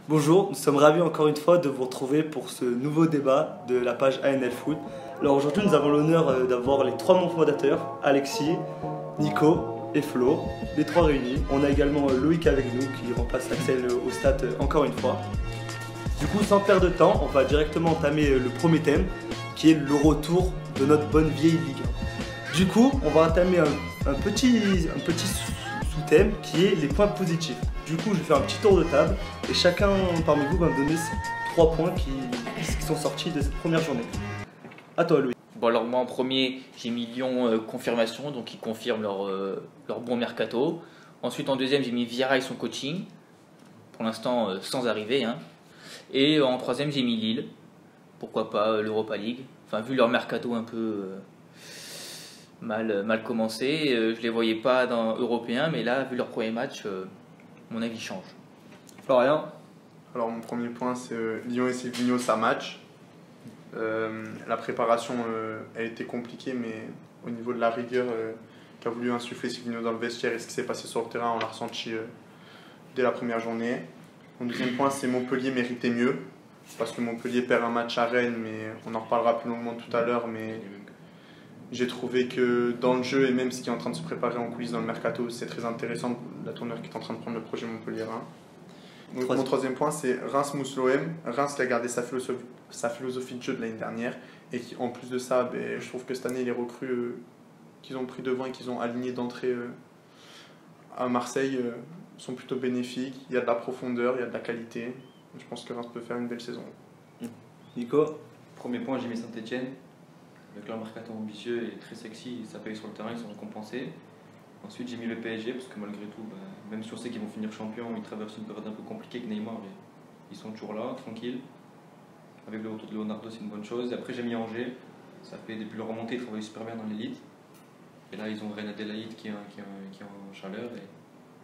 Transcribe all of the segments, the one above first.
Bonjour, nous sommes ravis encore une fois de vous retrouver pour ce nouveau débat de la page ANL Foot. Alors aujourd'hui nous avons l'honneur d'avoir les trois membres fondateurs, Alexis, Nico et Flo, les trois réunis. On a également Loïc avec nous qui remplace Axel au stade encore une fois. Du coup sans perdre de temps, on va directement entamer le premier thème qui est le retour de notre bonne vieille Ligue 1. Du coup on va entamer un petit sous-thème qui est les points positifs. Du coup, je vais faire un petit tour de table et chacun parmi vous va me donner 3 points qui sont sortis de cette première journée. À toi, Louis. Bon, alors moi en premier, j'ai mis Lyon confirmation, donc ils confirment leur bon mercato. Ensuite, en deuxième, j'ai mis Vieira et son coaching, pour l'instant sans arriver. Et en troisième, j'ai mis Lille, pourquoi pas l'Europa League. Enfin, vu leur mercato un peu mal commencé, je les voyais pas dans européen, mais là, vu leur premier match, mon avis change. Florian. Alors mon premier point c'est Lyon et Silvino ça match. La préparation a été compliquée mais au niveau de la rigueur qu'a voulu insuffler Silvino dans le vestiaire et ce qui s'est passé sur le terrain on l'a ressenti dès la première journée. Mon deuxième point c'est Montpellier méritait mieux parce que Montpellier perd un match à Rennes mais on en reparlera plus longuement tout à l'heure mais j'ai trouvé que dans le jeu et même ce qui est en train de se préparer en coulisses dans le mercato, c'est très intéressant, la tournure qui est en train de prendre le projet Montpellier. Donc, mon troisième point, c'est Reims-Mousse-l'OM. Reims qui a gardé sa philosophie de jeu de l'année dernière et qui, en plus de ça, je trouve que cette année, les recrues qu'ils ont pris devant et qu'ils ont aligné d'entrée à Marseille sont plutôt bénéfiques. Il y a de la profondeur, il y a de la qualité. Je pense que Reims peut faire une belle saison. Nico. Premier point, j'ai mis Saint-Etienne. Avec leur mercato ambitieux et très sexy, ça paye sur le terrain, ils sont récompensés. Ensuite, j'ai mis le PSG parce que malgré tout, même si on sait qu'ils vont finir champions, ils traversent une période un peu compliquée avec Neymar, mais ils sont toujours là, tranquilles. Avec le retour de Leonardo, c'est une bonne chose. Et après, j'ai mis Angers, ça fait depuis leur remontée, ils travaillent super bien dans l'élite. Et là, ils ont Reine Adélaïde qui est en chaleur et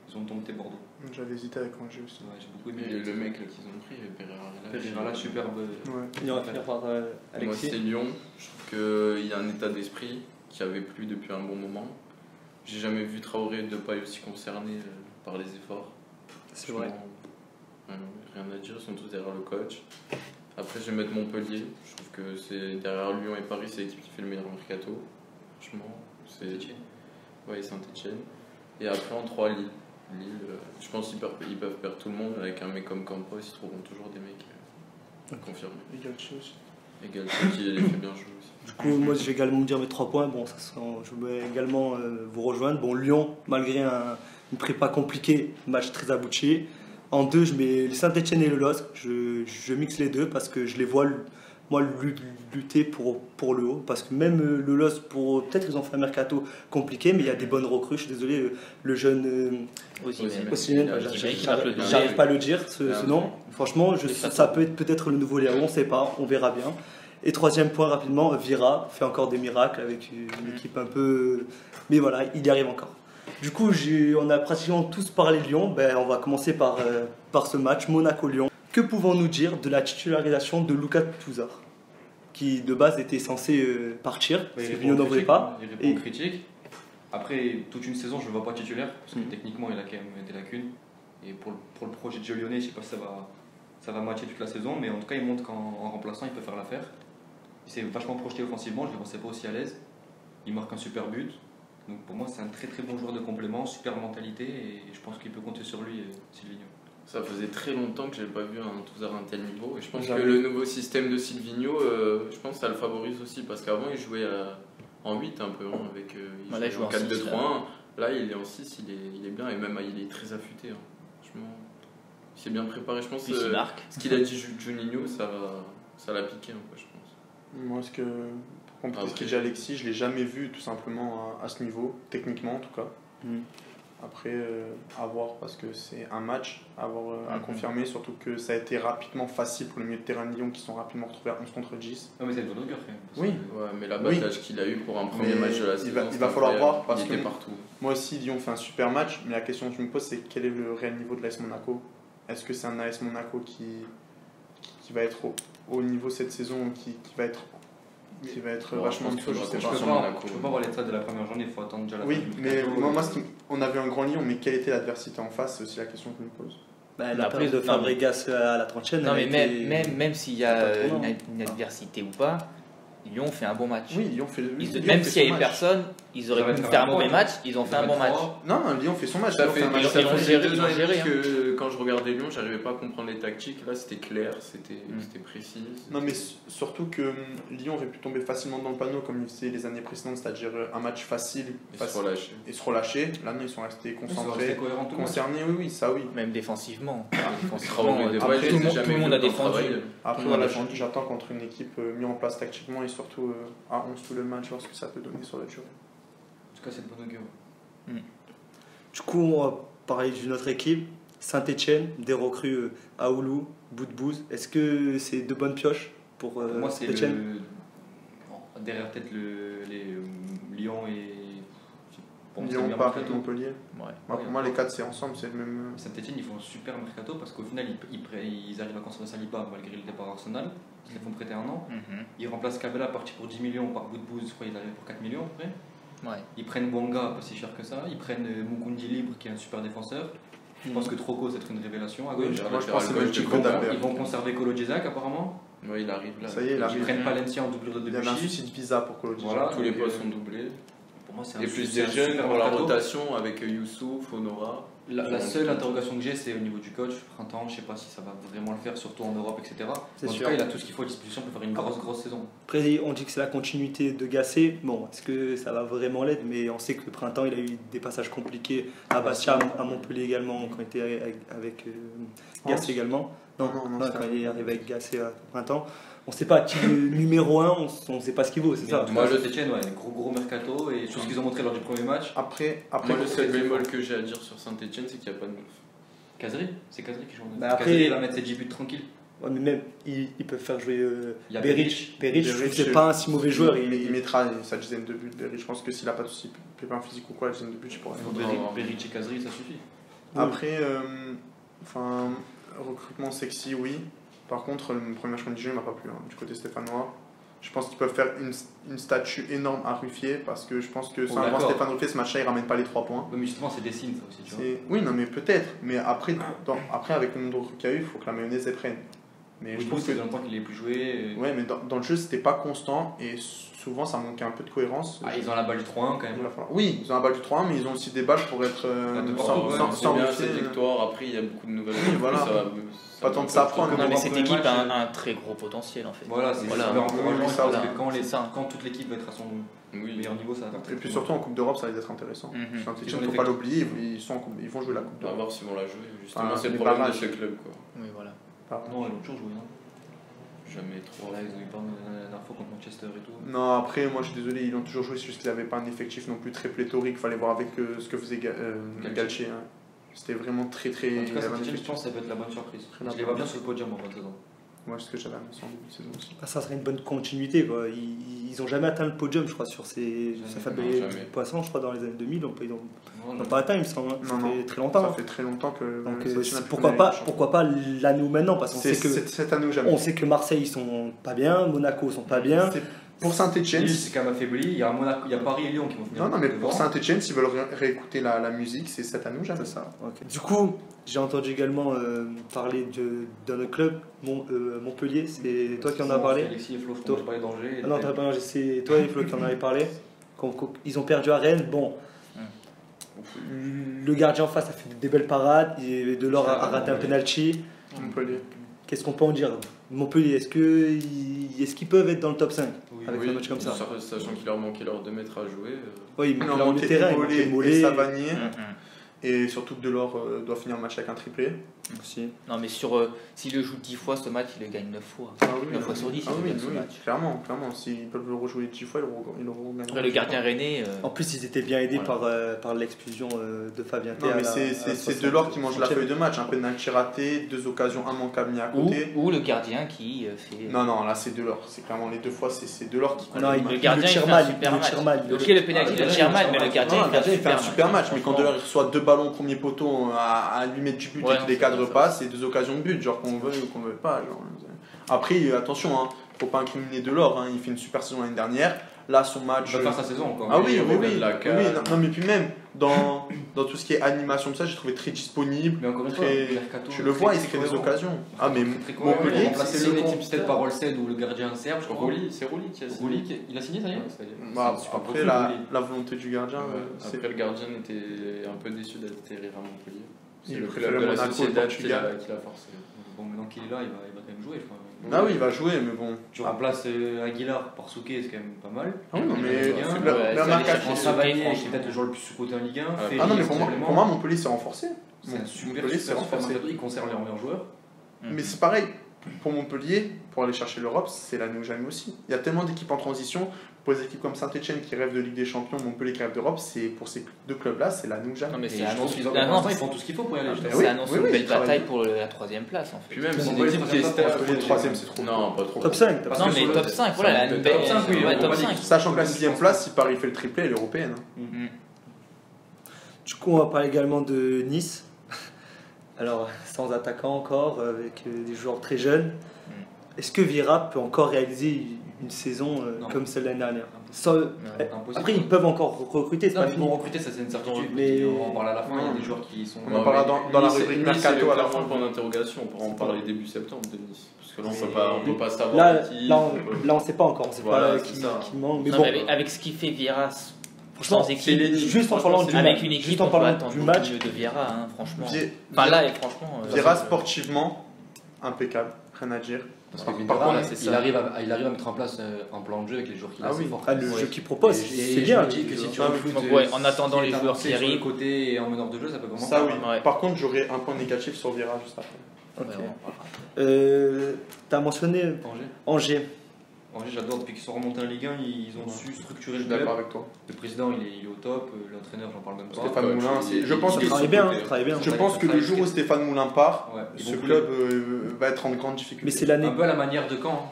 ils ont dompté Bordeaux. J'avais hésité avec Angers aussi. Ouais, j'ai beaucoup aimé. Et le mec qu'ils ont pris, Pereira là, superbe. Ouais. Il va finir par Alexis. Moi c'est Lyon, je trouve qu'il y a un état d'esprit qui avait plus depuis un bon moment. J'ai jamais vu Traoré et Depay aussi concernés par les efforts. C'est vrai. Rien à dire, ils sont tous derrière le coach. Après je vais mettre Montpellier, je trouve que c'est derrière Lyon et Paris, c'est l'équipe qui fait le meilleur mercato. Franchement, c'est Saint-Etienne. Et après en 3 Lille. Lille, je pense qu'ils peuvent perdre tout le monde avec un mec comme Campos, ils trouveront toujours des mecs confirmés. Et Galtier aussi. Et Galtier qui les fait bien jouer aussi. Du coup, moi je vais également dire mes 3 points. Bon, je vais également vous rejoindre. Bon, Lyon, malgré une prépa compliquée, match très abouti. En 2, je mets Saint-Etienne et le LOSC. Je mixe les deux parce que je les vois lutter pour le haut. Parce que même le LOSC, peut-être ils ont fait un mercato compliqué, mais il y a des bonnes recrues. Je suis désolé, le jeune Osimhen, j'arrive pas à le dire ce nom. Franchement, ça peut être peut-être le nouveau Léon, on ne sait pas, on verra bien. Et 3e point rapidement, Vieira fait encore des miracles avec une équipe un peu... Mais voilà, il y arrive encore. Du coup, on a pratiquement tous parlé de Lyon. On va commencer par ce match, Monaco-Lyon. Que pouvons-nous dire de la titularisation de Lucas Touzard, qui de base était censé partir, parce que Lyon n'en voulait pas. Il répond aux critiques. Après, toute une saison, je ne le vois pas titulaire, parce que techniquement, il a quand même des lacunes. Et pour le projet de Gio Lyonnais, je ne sais pas si ça va matcher toute la saison, mais en tout cas, il montre qu'en remplaçant, il peut faire l'affaire. Il s'est vachement projeté offensivement, je ne le pensais pas aussi à l'aise. Il marque un super but. Donc pour moi, c'est un très très bon joueur de complément, super mentalité, et je pense qu'il peut compter sur lui, Silvino. Ça faisait très longtemps que je n'avais pas vu un Touzard à un tel niveau. Et je pense que le nouveau système de Silvino, je pense que ça le favorise aussi. Parce qu'avant, il jouait en 8 un peu, avec il jouait en 4-2-3-1. Là, il est en 6, il est bien. Et même, il est très affûté. Franchement, il s'est bien préparé. Je pense que ce qu'il a dit Juninho, ça l'a piqué un peu, je pense. Moi, pour compléter ce qu'il dit Alexis, je ne l'ai jamais vu tout simplement à ce niveau, techniquement en tout cas. Après, à voir parce que c'est un match à confirmer, surtout que ça a été rapidement facile pour le milieu de terrain de Lyon qui sont rapidement retrouvés à 11 contre 10. Non, mais c'est une bonne longueur quand même. Oui. Ouais, mais l'abattage qu'il a eu pour un premier match de la saison, il va falloir voir parce il était que partout. Moi aussi, Lyon fait un super match, mais la question que je me pose, c'est quel est le réel niveau de l'AS Monaco? Est-ce que c'est un AS Monaco qui va être au niveau cette saison, qui va être vachement en dessous, je sais Je pas. peux pas voir les traits de la première journée, il faut attendre déjà la fin Oui, du mais mercato. moi on a vu un grand Lyon, mais quelle était l'adversité en face? C'est aussi la question que je me pose. La perte de Fabregas à la 30e. Non, mais même s'il y a une adversité ou pas, Lyon fait un bon match. Oui, Lyon fait. Même s'il n'y avait personne, ils auraient pu faire un mauvais match, ils ont fait un bon match. Non, Lyon fait son match. Ça fait ils ont géré, 2 ans et demi que quand je regardais Lyon, j'arrivais pas à comprendre les tactiques. Là, c'était clair, c'était précis. Non, mais surtout que Lyon aurait pu tomber facilement dans le panneau comme il faisait les années précédentes, c'est-à-dire un match facile et se relâcher. Là, non, ils sont restés concentrés, concernés. Oui, ça oui. Même défensivement. Tout le monde a défendu. Après, voilà, j'attends contre une équipe mise en place tactiquement et surtout à 11 tout le match, voir ce que ça peut donner sur la durée. En tout cas, c'est de bonne augure. Du coup, on va parler d'une autre équipe, Saint-Etienne, des recrues Aoulou, Boudbouz. Est-ce que c'est de bonnes pioches pour moi, c'est Saint-Etienne derrière peut-être les Lyon et. Lyon, Paris, Montpellier. Ouais. Pour moi, les 4 c'est ensemble, c'est le même. Saint-Etienne, ils font un super mercato parce qu'au final, ils arrivent à construire Saliba malgré le départ Arsenal. Ils les font prêter 1 an. Ils remplacent Cabella parti pour 10 millions par Boudbouz, je crois qu'il arrive pour 4 millions après. Ouais. Ils prennent Bonga, pas si cher que ça. Ils prennent Mukundi libre, qui est un super défenseur. Je pense que Trocco, c'est une révélation à gauche. Moi, je pense que c'est Ils vont conserver Kolo Djezak apparemment. Oui, il arrive là. Ça y est, Ils prennent Palencia en doublure de Il y avait un Debuchy. souci de visa pour Kolo Djezak. Voilà, Tous les postes sont doublés. Pour moi, c'est Et plus des jeunes pour la rotation avec Youssouf, Honora. La seule interrogation que j'ai, c'est au niveau du coach. Printemps, je ne sais pas si ça va vraiment le faire, surtout en Europe, etc. En tout cas, il a tout ce qu'il faut à disposition pour faire une grosse saison. Après, on dit que c'est la continuité de Gasset. Bon, est-ce que ça va vraiment l'aider? Mais on sait que le printemps, il a eu des passages compliqués à Bastia, à Montpellier également, quand il était avec Gasset également. Non, quand il est arrivé avec Gasset au printemps. On ne sait pas qui est le numéro 1, on ne sait pas ce qu'il vaut, c'est ça. Moi, Saint-Etienne, gros mercato et tout ce qu'ils ont montré lors du premier match. Après moi, le seul bémol que j'ai à dire sur Saint-Etienne, c'est qu'il n'y a pas de neuf. Kazri, c'est Kazri qui joue en neuf. Après, Kazri, il va mettre ses 10 buts tranquilles. Ouais, mais même, ils peuvent faire jouer Beric. Beric, c'est pas un si mauvais joueur. Il mettra sa dizaine de buts. Beric, je pense que s'il n'a pas de soucis pépin physique ou quoi, la dizaine de buts, il pourra faire. Beric et Kazri, ça suffit. Après, recrutement sexy, oui. Par contre, le premier match contre Dijon, il m'a pas plu, du côté stéphanois. Je pense qu'ils peuvent faire une statue énorme à Ruffier, parce que je pense que sans avoir Stéphane Ruffier, ce match-là, il ramène pas les 3 points. Oui, mais justement, c'est des signes, ça aussi, tu vois. Oui, non, mais peut-être. Mais après, avec le nombre de recrues qu'il y a eu, il faut que la mayonnaise elle prenne. Mais je trouve que dans le temps qu'il est plus joué. Ouais, mais dans le jeu, c'était pas constant et souvent ça manquait un peu de cohérence. Ils ont la balle du 3-1 quand même. Oui, ils ont la balle du 3-1, mais ils ont aussi des balles pour être sans bien cette victoire. Après, il y a beaucoup de nouvelles. Voilà. Pas tant de ça prendre. Non, mais cette équipe a un très gros potentiel en fait. Voilà, c'est super encourageant parce que quand toute l'équipe va être à son meilleur niveau, ça va. Et puis surtout en Coupe d'Europe, ça va être intéressant. Il ne faut pas l'oublier, ils vont jouer la Coupe d'Europe. On va voir s'ils vont la jouer. Justement, c'est le problème de ce club. Oui, voilà. Non, ils l'ont toujours joué, non? Jamais trop. Là, ils ont eu pas la dernière fois contre Manchester et tout. Non, après, moi je suis désolé, ils l'ont toujours joué, c'est juste qu'ils n'avaient pas un effectif non plus très pléthorique. Il fallait voir avec ce que faisait Galtier. C'était vraiment très. En tout cas, je pense que ça peut être la bonne surprise. Je les vois bien sur le podium en fin de saison. Moi, c'est ce que j'avais annoncé en début de saison aussi. Ça serait une bonne continuité, quoi. Ils n'ont jamais atteint le podium, je crois, sur ces. Ça fait poissons, je crois, dans les années 2000. Ils n'ont pas atteint, il me semble. Ça fait très longtemps. Ça fait très longtemps que. Donc, pourquoi pas l'année ou maintenant? Parce qu'on sait que. Cette année ou jamais. On sait que Marseille, ils sont pas bien, Monaco, ils sont pas bien. Pour Saint-Etienne. C'est quand même affaibli. Il y a Paris et Lyon qui vont finir. Non, mais pour Saint-Etienne, s'ils veulent réécouter la musique, c'est cette année ou jamais. C'est ça. Okay. Du coup, j'ai entendu également parler d'un autre club, Montpellier. C'est toi qui en as parlé. Alexis et Flo, je parlais d'Angers. Non, t'as pas c'est toi et Flo qui en avez parlé. Ils ont perdu à Rennes. Bon. Le gardien en face a fait des belles parades. Et Delors a raté un penalty. Montpellier. Qu'est-ce qu'on peut en dire? Montpellier, est-ce qu'ils peuvent être dans le top 5 avec un match comme ça? Sachant qu'il leur manquait leurs 2 mètres à jouer. Oui, mais là, on est terrain. Et Savanier. Et surtout que Delors doit finir le match avec un triplé. Aussi. Non, mais s'il le joue 10 fois ce match, il le gagne 9 fois. 9 fois sur 10, il gagne ce match. Clairement. S'ils peuvent le rejouer 10 fois, ils l'auront gagné. Le gardien rennais. En plus, ils étaient bien aidés par l'expulsion de Fabien Théa. Non, mais c'est Delors qui mange la feuille de match. Un penalty raté, 2 occasions immanquables mis à côté. Ou le gardien qui fait. Non, là c'est Delors. C'est clairement les 2 fois, c'est Delors qui. Non, le gardien il fait un super match. Ok, le penalty, le tire mal, mais le gardien il fait un super match. Mais quand Delors reçoit 2 ballons au premier poteau à lui mettre du but et que les cadres passent, c'est 2 occasions de but, genre qu'on veut ou qu'on veut pas. Après, attention, faut pas incriminer Delors, il fait une super saison l'année dernière. Là, son match. Il va faire sa saison encore. Ah oui. Non, mais puis même, dans tout ce qui est animation, tout ça, j'ai trouvé très disponible. Mais encore une fois, très... Mercato, tu le vois, il se crée des occasions. Ah, mais Montpellier, remplacer une équipe peut-être par Olsen ou le gardien serbe. C'est Roulic qui a signé. Roulic, il a signé, ça y est. Bah, après, la volonté du gardien. Après, le gardien était un peu déçu d'atterrir à Montpellier. C'est le préfère club de la Monaco, Sociedad qui Portugal. l'a forcé. Bon, maintenant qu'il est là, il va quand même jouer, je crois. Ah oui, il va jouer, mais bon. Tu remplaces Aguilar par Souquet, c'est quand même pas mal. Ah non, mais le Mercato, Savanier, qui est peut-être le joueur le plus sous-coté en Ligue 1. Ah non, mais pour moi, Montpellier s'est renforcé. C'est un super renforcé. Mercato, il conserve les meilleurs joueurs. Mais c'est pareil, pour Montpellier, pour aller chercher l'Europe, c'est l'année ou jamais aussi. Il y a tellement d'équipes en transition. Pour les équipes comme Saint-Etienne qui rêvent de Ligue des Champions, Montpellier qui rêve d'Europe, c'est pour ces deux clubs-là, c'est l'année ou jamais. Non, mais Et je pense qu'ils font tout ce qu'il faut pour y aller. Ça annonce une belle bataille pour la 3ème place en fait. Puis même, c'est c'est des une équipes équipe qui est stable. Le troisième, c'est trop. Non, pas trop. Top 5. Non, mais top 5, voilà, une belle. Top 5, oui, Top 5. Sachant que la 6ème place, si Paris fait le triplé, elle est européenne. Du coup, on va parler également de Nice. Alors, sans attaquant encore, avec des joueurs très jeunes. Est-ce que Vieira peut encore réaliser une saison comme celle de l'année dernière? Après, ils peuvent encore recruter, c'est pas fini. Pour recruter, ça c'est une certitude. Mais on en parle à la fin, il y a des joueurs qui sont. On en parlera dans la rubrique Mercato à la fin. Point d'interrogation, on pourra en parler début septembre de Nice. Parce que là, on peut pas savoir. Là, on sait pas encore, on sait pas qui manque. Mais bon, avec ce qu'il fait Vieira. Franchement, juste en parlant avec une équipe, on peut attendre du match de Vieira, franchement. Enfin là, franchement. Vieira sportivement impeccable, rien à dire. Parce que Vieira, il arrive à mettre en place un plan de jeu avec les joueurs qu'il a. Ah oui, le jeu qu'il propose, c'est bien. Je me dis que si tu en attendant les joueurs qui arrivent, côté et en meneur de jeu, ça peut commencer. Ça oui. Par contre, j'aurais un point négatif sur Vieira juste après. T'as mentionné Angers. J'adore, depuis qu'ils sont remontés en Ligue 1, ils ont su structurer le club. club. D'accord avec toi. Le président, il est au top, l'entraîneur, j'en parle même pas. Stéphane Moulin, je pense qu'il travaille bien. Je pense que le jour où Stéphane Moulin part, ce club va être en grande difficulté. Mais c'est l'année. Un peu à la manière de quand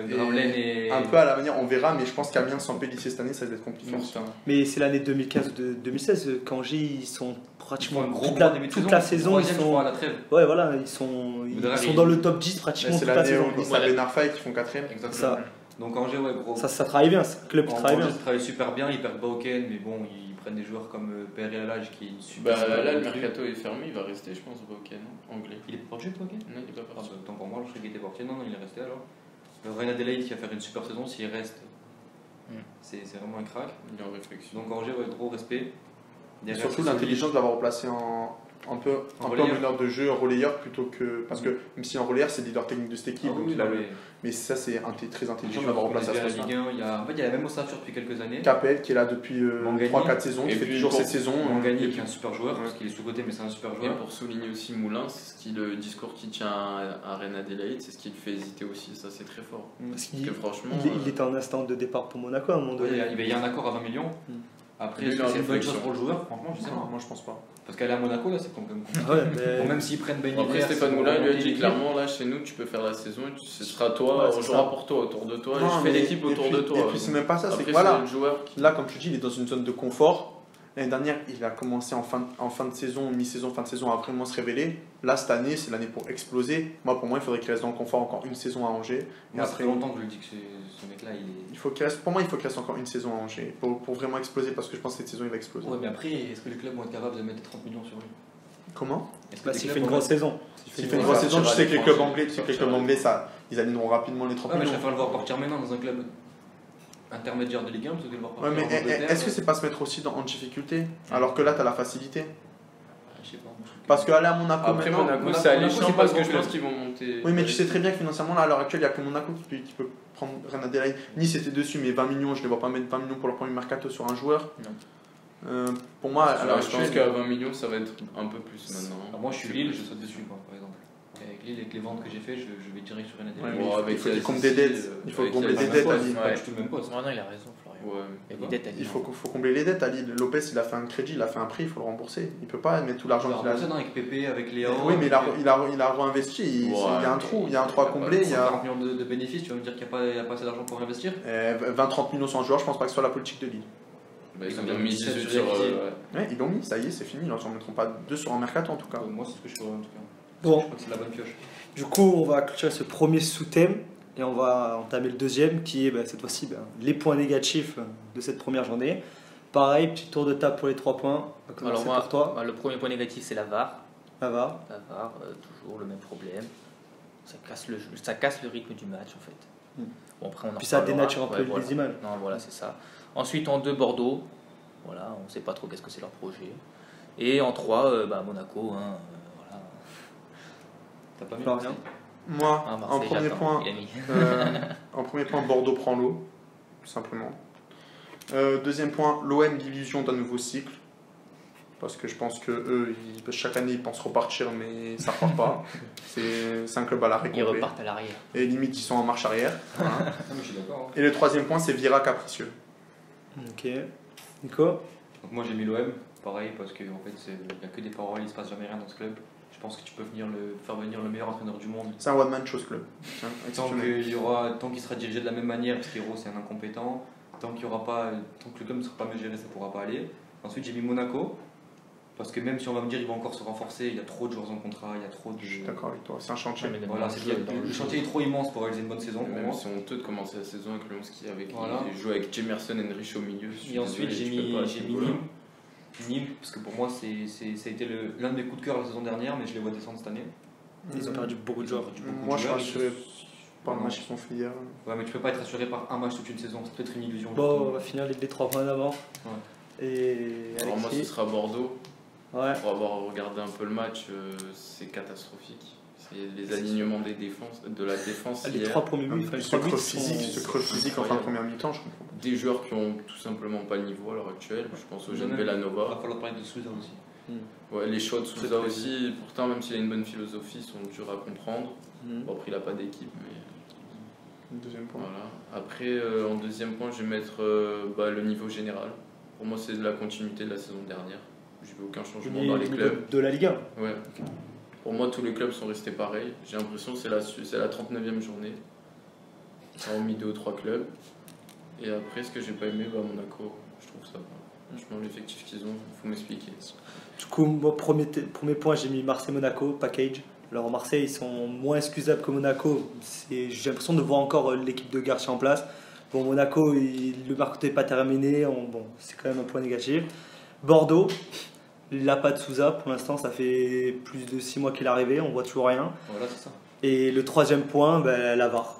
Gravelaine est. Un peu à la manière, on verra, mais je pense qu'Amiens sans Pélissier cette année, ça va être compliqué. Mais c'est l'année 2015-2016 qu'Angers, ils sont pratiquement toute la saison. Ils sont à la trêve. Ouais, voilà, ils sont dans le top 10 pratiquement toute la saison. C'est l'année où Ben Arfa qui font 4ème. Exactement. Donc Angers, gros. Ça travaille bien, c'est un club qui travaille bien. Ça travaille super bien, ils perdent pas Auken, mais bon, ils prennent des joueurs comme Père et Alage qui est super. Là, le mercato est fermé, il va rester, je pense, Auken, anglais. Il est pas portugais, Auken? Non, il est pas parti. Tant pour moi, je sais qu'il était portugais. Non, il est resté alors. Reine Adélaïde qui va faire une super saison, s'il reste, c'est vraiment un crack. Il est en réflexion. Donc Angers, gros respect. Surtout l'intelligence d'avoir replacé un peu meneur de jeu, un relayeur plutôt que. Parce que même si un relayeur c'est le leader technique de cette équipe, mais ça c'est très intelligent d'avoir remplacé à ce Ligue 1. Il y a la même ossature depuis quelques années. Capel qui est là depuis 3-4 saisons, qui fait toujours cette saison. Mangani qui est un super joueur, parce qu'il est sous-côté, mais c'est un super joueur. Et pour souligner aussi Moulin, c'est le discours qu'il tient à Reine Adélaïde, c'est ce qui le fait hésiter aussi, ça c'est très fort. Parce qu'il franchement, il était en instant de départ pour Monaco à un moment donné. Il y a un accord à 20 millions. Après, est-ce que c'est une bonne chose pour le joueur? Franchement, je sais pas. Moi je pense pas. Parce qu'aller à Monaco, là, c'est complètement. Même s'ils prennent Ben Après, Stéphane Moulin lui a dit clairement, là, chez nous, tu peux faire la saison, ce sera toi, on jouera pour toi, autour de toi, je fais l'équipe autour de toi. Et puis c'est même pas ça, c'est que voilà, là, comme tu dis, il est dans une zone de confort. L'année dernière, il a commencé en fin de saison, mi-saison, fin de saison, à vraiment se révéler. Là, cette année, c'est l'année pour exploser. Pour moi, il faudrait qu'il reste dans le confort encore une saison à Angers. Moi, ça fait longtemps que je le dis que ce mec-là, pour moi, il faut qu'il reste encore une saison à Angers pour vraiment exploser, parce que je pense que cette saison, il va exploser. Ouais, mais après, est-ce que les clubs vont être capables de mettre 30 millions sur lui? Comment? S'il fait une grosse saison. S'il fait une grosse saison, tu sais que les clubs anglais, ils aligneront rapidement les 30 millions. Je préfère le voir partir maintenant dans un club intermédiaire de Ligue 1 plutôt que de le voir partir. Ouais, mais est-ce que c'est pas se mettre aussi en difficulté alors que là, tu as la facilité? Je sais pas. Parce qu'aller à Monaco. Après, Monaco, c'est alléchant parce que je pense qu'ils vont monter. Oui, mais tu sais très bien que financièrement, là, à l'heure actuelle, il n'y a que Monaco qui peut prendre Reine Adélaïde. Nice était dessus, mais 20 millions, je ne les vois pas mettre 20 millions pour leur premier mercato sur un joueur. Pour moi, je pense qu'à 20 millions, ça va être un peu plus maintenant. Moi, je suis Lille, je saute dessus, par exemple. Avec Lille, avec les ventes que j'ai fait, je vais direct sur Reine Adélaïde. Il faut qu'il combler des dettes. Il faut combler des dettes à Lille. Je te le même poste. Non, il a raison, Florian. Il faut combler les dettes à Lille. Lopez, il a fait un crédit, il a fait un prix, il faut le rembourser. Il peut pas mettre tout l'argent qu'il a. Avec Pépé, avec Léo. Oui, mais il a réinvesti. Il y a un trou à combler. Il y a 40 millions de bénéfices. Tu vas me dire qu'il n'y a pas assez d'argent pour investir? 20-30 millions sur un joueur, je pense pas que ce soit la politique de Lille. Ils ont mis 18 sur. Ils l'ont mis, ça y est, c'est fini. Ils n'en mettront pas 2 sur un mercato en tout cas. Moi, c'est ce que je ferais en tout cas. Bon. Je crois que c'est la bonne pioche. Du coup, on va clôturer ce premier sous-thème et on va entamer le deuxième qui est cette fois-ci les points négatifs de cette première journée. pareil, petit tour de table pour les 3 points. On va commencer Alors pour toi. le premier point négatif, c'est la VAR. La VAR. La VAR, toujours le même problème. Ça casse le rythme du match en fait. Bon, après, Puis ça dénature un peu les images. Non, voilà, c'est ça. Ensuite, en 2, Bordeaux. Voilà, on ne sait pas trop qu'est-ce que c'est leur projet. Et en 3, Monaco. Voilà. T'as pas mis Florian. Moi, Marseille, en premier point, Bordeaux prend l'eau, tout simplement. Deuxième point, l'OM division d'un nouveau cycle. Parce que je pense que eux, chaque année, ils pensent repartir, mais ça ne repart pas. C'est un club à l'arrêt complet. Ils repartent à l'arrière. Et limite, ils sont en marche arrière. Voilà. Je suis d'accord. Et le troisième point, c'est Vira capricieux. Ok. Nico. Donc moi j'ai mis l'OM, pareil, parce qu'en fait il n'y a que des paroles, il ne se passe jamais rien dans ce club. Je pense que tu peux faire venir le meilleur entraîneur du monde. C'est un one-man show ce club. Tant qu'il sera dirigé de la même manière, parce qu'Hero c'est un incompétent, tant que le club ne sera pas mieux géré, ça ne pourra pas aller. Ensuite j'ai mis Monaco, parce que même si on va me dire qu'il va encore se renforcer, il y a trop de joueurs en contrat, il y a trop de... Je suis d'accord avec toi, c'est un chantier. Voilà, le chantier est trop immense pour réaliser une bonne saison. Même si on honteux de commencer la saison avec le 11 qui avec voilà. Jouer avec Jemerson et Enrich au milieu. Et ensuite j'ai mis Nîmes, parce que pour moi ça a été l'un de mes coups de cœur la saison dernière, mais je les vois descendre cette année. Ils ont perdu beaucoup de joueurs. Moi je suis rassuré par le match qu'ils ont fait hier. Ouais, mais tu peux pas être rassuré par un match toute une saison, c'est peut-être une illusion. Bon, on va finir les 3 points d'avant. Ouais. Et alors moi ce sera Bordeaux. Ouais. Pour avoir regardé un peu le match, c'est catastrophique. C'est les alignements de la défense. Les 3 premiers buts, ce creux physique en fin de première mi-temps, je comprends. Des joueurs qui ont tout simplement pas le niveau à l'heure actuelle. Je pense au jeune Belanova. Il va falloir parler de Sousa aussi. Ouais, les choix de Sousa aussi, pourtant même s'il a une bonne philosophie, sont durs à comprendre. Bon, après il n'a pas d'équipe, mais... Deuxième point. Voilà. Après, en deuxième point, je vais mettre le niveau général. Pour moi, c'est de la continuité de la saison dernière. Je n'ai vu aucun changement dans les clubs. De la Ligue 1. Ouais. Pour moi, tous les clubs sont restés pareils. J'ai l'impression que c'est la 39e journée. Ils ont mis 2 ou 3 clubs. Et après, ce que j'ai pas aimé, Monaco, je trouve ça. Franchement, l'effectif qu'ils ont, il faut m'expliquer. Du coup, moi, premier point, j'ai mis Marseille-Monaco, package. Alors, Marseille, ils sont moins excusables que Monaco. J'ai l'impression de voir encore l'équipe de Garcia en place. Bon, Monaco, le mercato n'est pas terminé. C'est quand même un point négatif. Bordeaux, il n'a pas de Sousa pour l'instant, ça fait plus de 6 mois qu'il est arrivé, on voit toujours rien. Voilà, c'est ça. Et le troisième point, la VAR.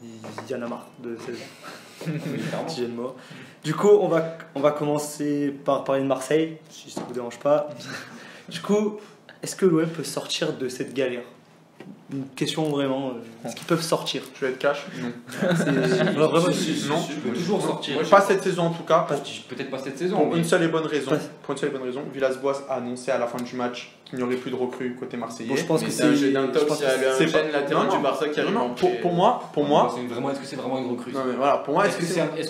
Il y en a marre de ces gens. Du coup, on va commencer par parler de Marseille, si ça ne vous dérange pas. Du coup, est-ce que l'OM peut sortir de cette galère ? Une question vraiment, est-ce qu'ils peuvent sortir ? Tu vas être cash ? Non. Vraiment, non, tu peux toujours sortir. Pas cette saison en tout cas. Peut-être pas cette saison. Pour une seule et bonne raison. Villas-Boas a annoncé à la fin du match qu'il n'y aurait plus de recrues côté marseillais. Bon, je pense que c'est un jeu d'un top, c'est un jeune latéral du Barça qui arrive. Pour moi, est-ce que c'est vraiment une recrue ? Non mais voilà, pour moi, est-ce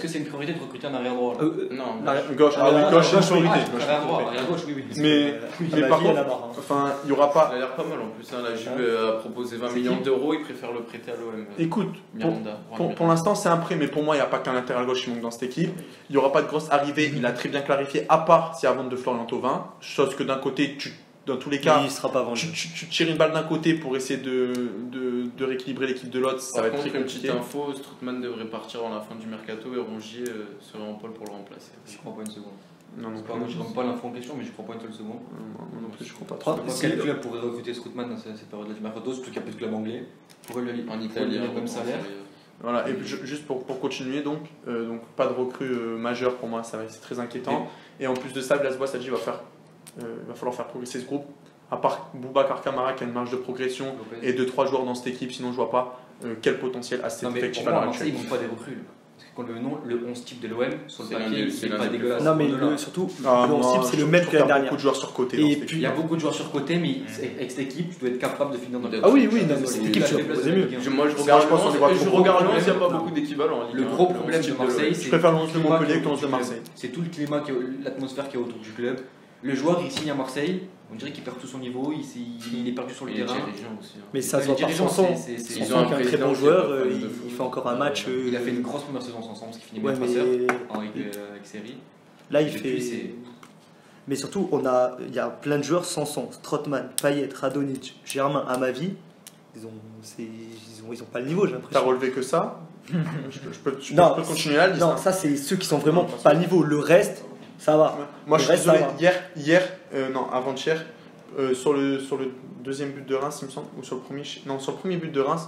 que c'est une priorité de recruter un arrière droit ? Non. Gauche, gauche, une priorité. Arrière gauche, oui. Mais par contre, enfin, il y aura pas. Ça a l'air pas mal en plus. La Juve a proposé 20 millions d'euros, ils préfèrent le prêter à l'OM. Écoute, pour l'instant c'est un prêt, mais pour moi il n'y a pas qu'un latéral gauche qui manque dans cette équipe. Il n'y aura pas de grosse arrivée, il a très bien clarifié, à part si à vente de Florian Thauvin. Chose que d'un côté, dans tous les cas, il sera pas vendu. Tu tires une balle d'un côté pour essayer de rééquilibrer l'équipe de l'autre. Ça va être très compliqué. Une petite info, Strootman devrait partir avant la fin du mercato et Rongier serait en pôle pour le remplacer. Je crois pas une seconde. Non, moi je ne comprends pas l'info en question, mais je crois pas une seule seconde. Non plus, je crois pas. Quel club pourrait recruter Strootman dans cette période-là du mercato, surtout qu'il n'y a plus de club anglais. En Italie, le même salaire. Voilà, et juste pour continuer, donc pas de recrue majeure pour moi, c'est très inquiétant. Et en plus de ça, Villas-Boas a dit qu'il va falloir faire progresser ce groupe. À part Boubacar Kamara qui a une marge de progression et 2-3 joueurs dans cette équipe, sinon je vois pas quel potentiel a cet effectif à l'heure actuelle. Ils ne pas des recrues. Parce que le 11 type de l'OM, sur le papier, c'est pas dégueulasse. Non, mais surtout, le 11 type, c'est le même que l'année dernière. Il y a beaucoup de joueurs surcotés. Et puis, il y a beaucoup de joueurs surcotés, mais avec cette équipe, tu dois être capable de finir dans le. Ah oui, cette équipe, tu vas mieux. Moi, je regarde Lens, il n'y a pas beaucoup d'équivalents. Le gros problème de Marseille, c'est. Je préfère le 11 de Montpellier que le 11 de Marseille. C'est tout le climat, l'atmosphère qu'il y a autour du club. Le joueur, il signe à Marseille, on dirait qu'il perd tout son niveau, il est perdu sur le terrain. Mais ça se voit par son ils ont un très bon joueur, il fait encore un match. Il a fait une grosse première saison ensemble, ce qui finit meilleur passeur avec série. Là, il fait. Mais surtout, il y a plein de joueurs sans son. Strootman, Payet, Radonjic, Germain, Amavi, ils ont pas le niveau, j'ai l'impression. T'as relevé que ça? Je peux continuer la liste. Non, ça, c'est ceux qui sont vraiment pas le niveau. Le reste. Ça va. Moi, je suis reste, ça désolé. va. Non, avant-hier, sur le deuxième but de Reims, il me semble, ou sur le premier but de Reims,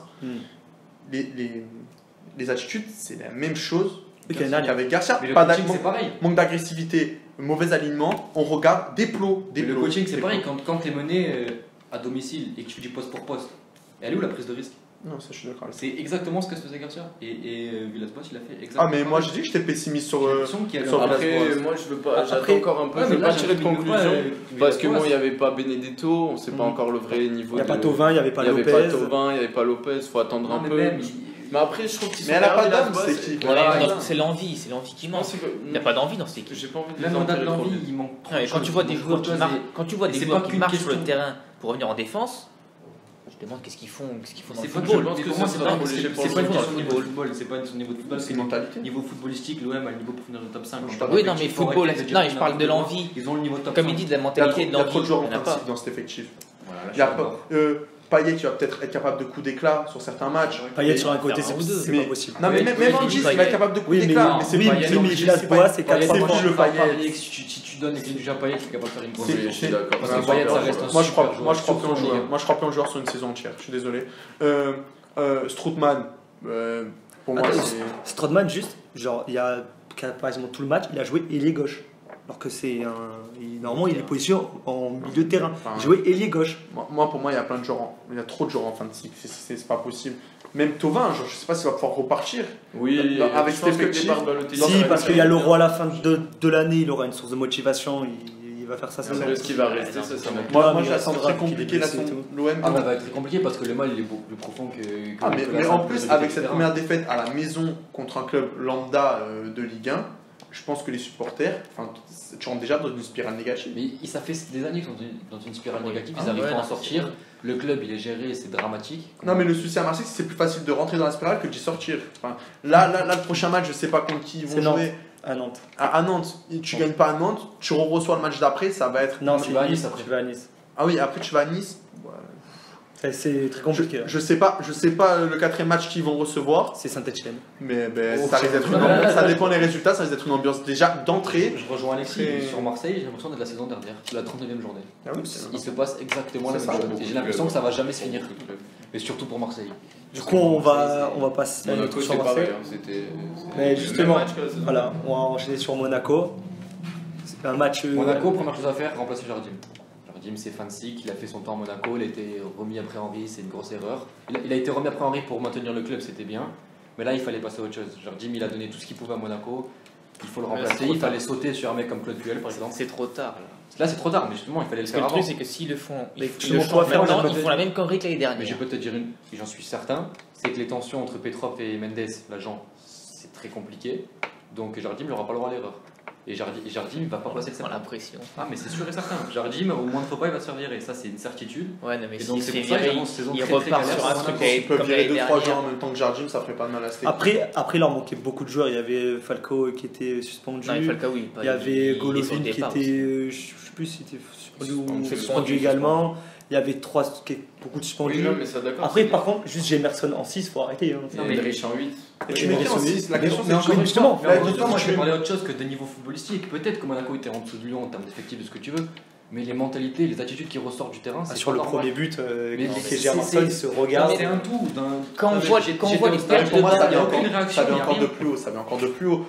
les attitudes, c'est la même chose qu'avec Garcia. Mais le coaching, c'est pareil. Manque d'agressivité, mauvais alignement, on regarde des plots. Mais le coaching, c'est pareil. Quand tu es mené à domicile et que tu fais du poste pour poste, elle est où la prise de risque? Non, ça je suis d'accord. C'est exactement ce que faisait Garcia. Et Villas-Boas, il a fait exactement. Ah, mais moi j'ai dit que j'étais pessimiste sur. Après, moi je veux pas. J'attends encore un peu. Je veux pas tirer de conclusion. Parce que bon, il n'y avait pas Benedetto, on sait pas encore le vrai niveau. Il n'y a pas Thauvin, il n'y avait pas Lopez. Il n'y avait pas Thauvin, il n'y avait pas Lopez, faut attendre un peu. Mais après, je trouve qu'ils sont. Mais elle a pas d'âme, c'est qui? C'est l'envie qui manque. Il n'y a pas d'envie dans cette équipe. J'ai pas envie de même au-delà de l'envie, il manque. Quand tu vois des joueurs qui marchent sur le terrain pour revenir en défense, je te demande qu'est-ce qu'ils font dans le football. Je pense que pour moi, c'est pas pas une question de niveau de football. C'est pas son niveau de football, C'est une mentalité. Niveau footballistique, l'OM a le niveau pour finir le top 5. Oui, non, mais football. Non, je parle de l'envie. Ils ont le niveau de top 5. Comme il dit, de la mentalité de l'envie. Il y a trop de joueurs Il n'y en a pas. offensifs dans cet effectif. Voilà, Payet qui va peut-être être capable de coups d'éclat sur certains matchs. Payet sur un côté, c'est pas possible. Non, mais même Angie, il va être capable de coups d'éclat. Mais c'est mais Villas-Boas, c'est 4 fois le Payet. Si tu donnes les clés du jeu à Payet, tu es capable de faire une grosse. Je suis d'accord. Parce que Payet, ça reste un Moi, je super crois joueur. plus en joueur. Moi, je crois plus en joueur sur une saison entière. Je suis désolé. Strootman, pour moi, c'est. Strootman, juste, genre, il y a quasiment tout le match, il a joué ailier gauche. Alors que normalement, il est positionné en milieu de terrain. Il jouait ailier gauche. Moi, pour moi, il y a plein de joueurs. Il y a trop de joueurs en fin de cycle. C'est pas possible. Même Thauvin, je sais pas s'il va pouvoir repartir. Oui, avec cet effectif. Si, parce qu'il y a l'Euro à la fin de l'année, il aura une source de motivation. Il va faire ça. Est-ce qu'il va rester, ça Moi, je la sens très compliquée, l'OM. Ah, elle va être très compliquée parce que le mal, il est beaucoup plus profond que. Mais en plus, avec cette première défaite à la maison contre un club lambda de Ligue 1, je pense que les supporters, tu rentres déjà dans une spirale négative. Mais ça fait des années qu'ils sont dans une spirale négative, ils n'arrivent pas à en sortir. Le club, il est géré, c'est dramatique. Non, mais le souci à Marseille, c'est plus facile de rentrer dans la spirale que d'y sortir. Là, le prochain match, je sais pas contre qui ils vont jouer. À Nantes. À Nantes. Tu gagnes pas à Nantes, tu reçois le match d'après, ça va être. Non, tu vas à Nice après. Tu vas à Nice. Ah oui, après tu vas à Nice. C'est très compliqué. Je sais pas le quatrième match qu'ils vont recevoir. C'est Saint-Etienne. Mais ça risque d'être ça dépend des résultats, ça risque d'être une ambiance déjà d'entrée. Je rejoins Alexis sur Marseille, j'ai l'impression d'être la saison dernière, c'est la 39e journée. Ah oui, il se passe exactement la même chose. Et j'ai l'impression que ça va jamais se finir. Mais surtout pour Marseille. Du coup, on va passer sur Marseille. Mais justement, voilà, on va enchaîner sur Monaco. C'est un match. Monaco, première chose à faire, remplacer Jardim. Jardim, c'est fin de cycle, il a fait son temps à Monaco, il a été remis après Henry, c'est une grosse erreur. Il a été remis après Henry pour maintenir le club, c'était bien. Mais là, il fallait passer à autre chose. Jardim, il a donné tout ce qu'il pouvait à Monaco. Il faut le remplacer. Il fallait sauter sur un mec comme Claude Puel, par exemple. C'est trop tard. Là, c'est trop tard, mais justement, il fallait le faire avant. Le truc, c'est que s'ils le font, ils font la même connerie que l'année dernière. Mais je peux te dire et j'en suis certain, c'est que les tensions entre Petrov et Mendes, l'agent, c'est très compliqué. Donc Jardim n'aura pas le droit à l'erreur. Et Jardim ne va pas passer le la pression. Ah, mais c'est sûr et certain. Jardim, au moins de faux pas, il va se faire virer. Ça, c'est une certitude. Ouais, non, mais donc, c'est pour ça qu'il il repart sur un truc ils peuvent virer 2-3 joueurs en même temps que Jardim, ça ferait pas de mal à cette équipe. Après, il leur manquait beaucoup de joueurs. Il y avait Falcao qui était suspendu. Non, Falcao, oui. Il y avait Golovin qui était. Je sais plus s'il était suspendu également. Il y avait beaucoup de suspendus. Oui, mais ça, après, par contre, juste Emerson en 6, il faut arrêter. Non, mais Rich en 8. Et tu mets en 6, la question c'est justement. Moi, je vais parler d'autre chose que de niveau footballistique. Peut-être que Monaco était en dessous de Lyon en termes d'effectifs, de ce que tu veux. Mais les mentalités, les attitudes qui ressortent du terrain, c'est sur le premier but, les Germain ils se regardent. C'est un tout. Quand on voit les stades, pour moi, ça vient encore de plus haut. Ça vient encore de plus haut.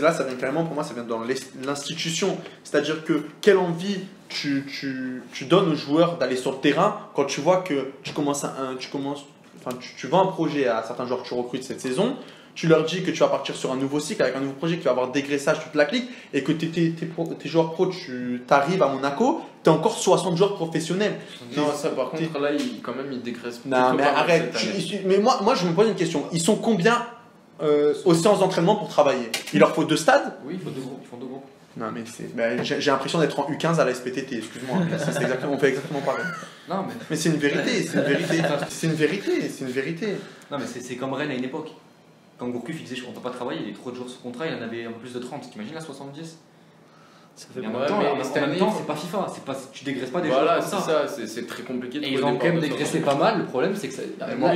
Là, ça vient carrément, pour moi, ça vient dans l'institution. C'est-à-dire que quelle envie tu donnes aux joueurs d'aller sur le terrain quand tu vois que tu vends un projet à certains joueurs que tu recrutes cette saison. Tu leur dis que tu vas partir sur un nouveau cycle avec un nouveau projet qui va avoir dégraissage toute la clique et que tes joueurs pro, tu arrives à Monaco, tu as encore 60 joueurs professionnels. Non, ça par contre, là, il dégraisse. Non, mais arrête. Mais moi, je me pose une question. Ils sont combien aux séances d'entraînement pour travailler? Il leur faut 2 stades? Oui, il faut 2 groupes. Ils font 2 groupes. Non, mais j'ai l'impression d'être en U15 à la SPTT, excuse-moi. On fait exactement pareil. Non, mais c'est une vérité, c'est une vérité. Non, mais c'est comme Rennes à une époque. Quand Gourcuff disait je ne compte pas travailler, il y avait trop de jours sous contrat, il en avait en plus de 30. T'imagines là 70? Ça fait Mais bon. en même temps, mais en cette année, même temps, c'est pas FIFA, tu dégraisses pas des Voilà, joueurs c'est comme ça. ça, c'est très compliqué de Et trouver ils ont des quand même portes de dégraissé sortie. pas mal. Le problème, c'est que moi,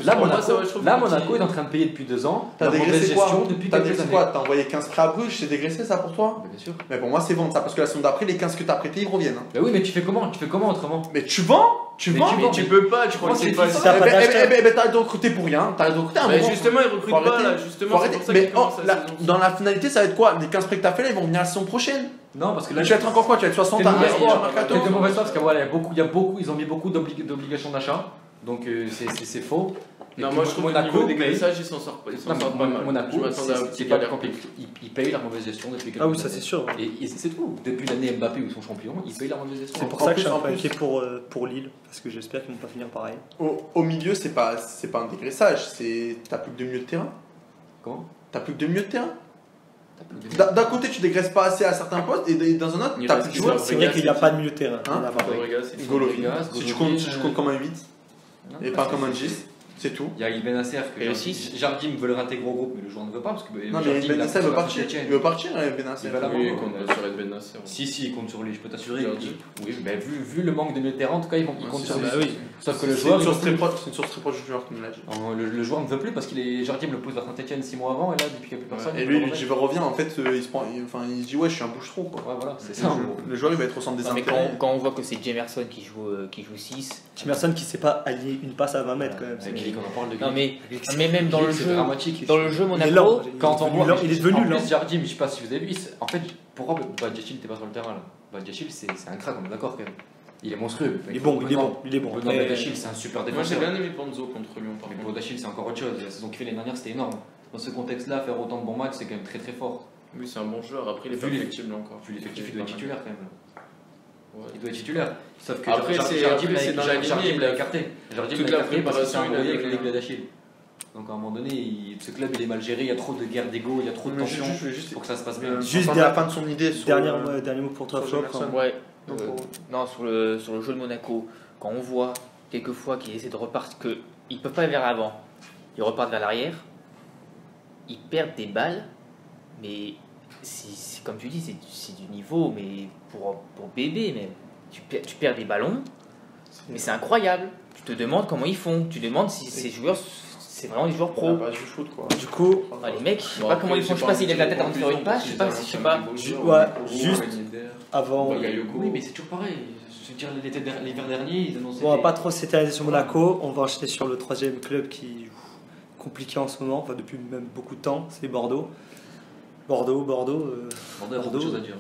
là, moi, Monaco est en train de payer depuis 2 ans. T'as Leur mauvaise dégraissé quoi? gestion depuis T'as quelques dégraissé années. quoi? T'as envoyé 15 prêts à Bruges, c'est dégraissé ça pour toi? Bien sûr. Mais pour moi, c'est vendre ça parce que la saison d'après, les 15 que t'as prêtés, ils reviennent. Hein. Bah oui, mais tu fais comment autrement? Mais tu vends? Tu Mais vends? tu Mais tu peux pas, tu crois que c'est pas. Si t'as pas d'acheteur. T'arrêtes de recruter pour rien. T'arrêtes de recruter un Mais moment. justement, ils recrutent Faut pas arrêter. là, Faut justement, c'est arrêter. pour ça Mais qu'ils commencent la saison. dans la finalité, ça va être quoi? Les 15 prêts que t'as fait là, ils vont venir la saison prochaine. Non, parce que là, Tu vas être encore quoi? Tu vas être 60 T'es à de mauvaise 1 foi. sur Mercato. T'es de mauvaise foi parce qu'il y a beaucoup, ils ont mis beaucoup d'obligations d'achat. Donc c'est faux. Et Non, puis moi je trouve que Monaco niveau paye. dégraissage, ils s'en sortent pas mal. Monaco, Je m'attendais à un c'est petit pas galère. compliqué. Ils payent leur mauvaise gestion depuis quelques Ah oui, années. ça c'est sûr. Et c'est tout. Depuis l'année Mbappé où ils sont champions, ils payent leur mauvaise gestion. C'est pour En ça que plus- je suis un en peu plus- inquiet pour Lille, parce que j'espère qu'ils vont pas finir pareil. Au milieu, c'est pas un dégraissage. T'as plus que 2 milieux de terrain. Comment? T'as plus que 2 milieux de terrain. T'as plus de- D'un côté, tu dégraisses pas assez à certains postes et dans un autre, Il t'as reste plus de qui, joueurs. ça C'est vrai qu'il n'y a pas de milieu de terrain. Hein Fabregas, c'est Golovin. Fabregas, Si tu Golovin, comptes comme un 8 et pas comme un 10, c'est tout. Il y a Il Benasser que Et le 6. Jardim veut le réintégrer au groupe, mais le joueur ne veut pas parce que Non, mais Jardim, Benasser il a veut partir. Saint-Étienne. Il veut partir, Benasser. Il va Oui, l'avoir. qu'on sur Ed Ben Nasser. Si, il compte sur lui, je peux t'assurer. Jardim. Oui, mais vu le manque de milieu de terrain, en tout cas, ils comptent c'est sur ça. lui. Bah oui. Sauf que le C'est joueur, une il source veut très plus. proche, c'est une source très proche du joueur, comme l'a dit. Le joueur ne veut plus parce qu'il est Jardim le pousse vers Saint-Etienne 6 mois avant et là, depuis qu'il n'y a plus personne. Et il lui, veut il revient, en fait, il se dit ouais, je suis un bouche-trou quoi. Ouais, voilà, c'est ça. en gros. Le joueur, il va être au centre des Non, mais intérêts. quand on voit que c'est Jemerson qui joue 6. Timerson qui sait pas allier une passe à 20 mètres quand même. Avec Glick, on en parle de Non Glick. mais même dans le C'est jeu, dramatique. dans le jeu Il est Monaco, lent. Quand on voit, Il est devenu en lent. plus, Jardim, je sais pas si vous avez vu, en fait, pourquoi Badiachil n'était pas sur le terrain là? Badiachil, c'est un crack, on est d'accord quand même. Il est monstrueux. Il est bon. Benoît Mais- Badiachil, c'est un super Moi j'ai défenseur. bien aimé Ponzo contre Lyon par Mais contre. Badiachil, c'est encore autre chose. La saison qu'il fait l'année dernière, c'était énorme. Dans ce contexte-là, faire autant de bons matchs, c'est quand même très très fort. Oui, c'est un bon joueur. Après, il est Vu les- perfectible encore. Vu l'effectif, il doit être titulaire quand même. Ouais. Il doit être titulaire. Sauf que Après, c'est dans la lignée, Jardim il l'a a- écarté. Jardim toute l'a la écarté parce qu'il s'est préparation, il a embrouillé avec donné les un- Badiachil. Donc à un moment donné, ce club il est mal géré, il y a trop de guerre d'ego, il y a trop de tension pour que ça se passe bien. Juste la fin de son idée sur Dernier mot pour toi, sur Flop. Jemerson. ouais, Donc, non sur le jeu de Monaco, quand on voit quelquefois qu'ils essaient de repartir, qu'ils peuvent pas aller vers l'avant, ils repartent vers l'arrière, ils perdent des balles, mais c'est comme tu dis, c'est du niveau, mais pour bébé même. Tu perds des ballons, mais c'est incroyable. Tu te demandes comment ils font, tu demandes si ces joueurs, c'est vraiment des joueurs on a pro. pas du foot quoi. Du coup, Ah, les mecs, je sais Bon, pas comment après, ils font, je sais c'est pas s'ils lèvent la tête avant de faire une passe, je sais pas, juste avant. Oui, mais c'est toujours pareil. Je veux dire, l'hiver dernier, ils annonçaient. Bon, on va pas trop s'éterniser sur Monaco. On va enchaîner sur le troisième club qui est compliqué en ce moment, enfin depuis même beaucoup de temps, c'est Bordeaux. Bordeaux. Bordeaux, il y a beaucoup de choses à dire.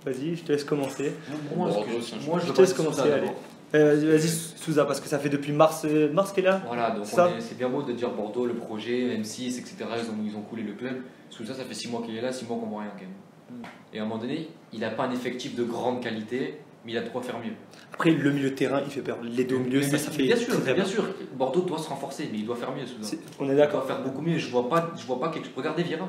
Vas-y, je te laisse commencer. Moi, Bordeaux, je c'est un veux Je te pas laisse dire commencer, Sousa allez. d'abord. Vas-y, Souza, parce que ça fait depuis mars qu'elle est là. Voilà, donc Ça. c'est bien beau de dire Bordeaux, le projet, M6, etc. Ils ont coulé le club. Sousa, ça fait 6 mois qu'il est là, 6 mois qu'on voit rien quand même. Et à un moment donné, il n'a pas un effectif de grande qualité, mais il a de quoi faire mieux. Après, le milieu de terrain, il fait peur. Les deux au milieu, ça fait bien sûr, très bien sûr. Bordeaux doit se renforcer, mais il doit faire mieux. Sousa. On est Il doit d'accord. faire beaucoup mieux. Je vois pas quelque chose. Regardez Vira.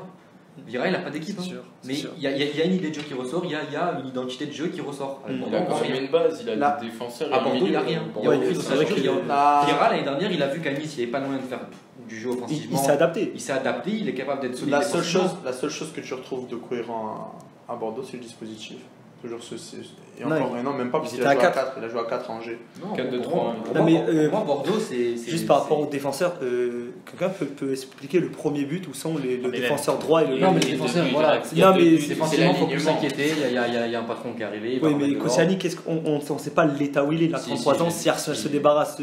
Vira, il n'a pas d'équipe. C'est hein. sûr, Mais c'est sûr. il y a une idée de jeu qui ressort, il y a une identité de jeu qui ressort. Mm. Il a quand même une base, il a Là. des défenseurs. À Bordeaux, il n'y a rien. Il y a Ouais, aucune c'est vrai ossature, qu'il y a- Vira, l'année dernière, il a vu qu'à Nice, il n'y avait pas moyen de faire du jeu Il offensivement. s'est adapté. Il s'est adapté, il est capable d'être solide. La seule défensivement. chose que tu retrouves de cohérent à Bordeaux, c'est le dispositif. Toujours et Non, encore, et non, même pas, parce ils qu'il a étaient joué à à 4. Il a joué à 4 à Angers. Non, 4-2-3, pour moi, hein. pour Non, moi, mais, pour moi, Bordeaux, c'est. Juste par rapport aux défenseurs, quelqu'un peut expliquer le premier but où sont le mais défenseur droit et le. Non, mais Il y les a défenseurs, deux buts voilà. directs. Il y a deux buts. Défensivement, il faut plus l'alignement. s'inquiéter. Il y a un patron qui est arrivé. il va Oui, remettre mais de l'ordre. Koscielny, on ne sait pas l'état où il est. Il a Si, 33 ans. si, Si Arsenal si. se débarrasse.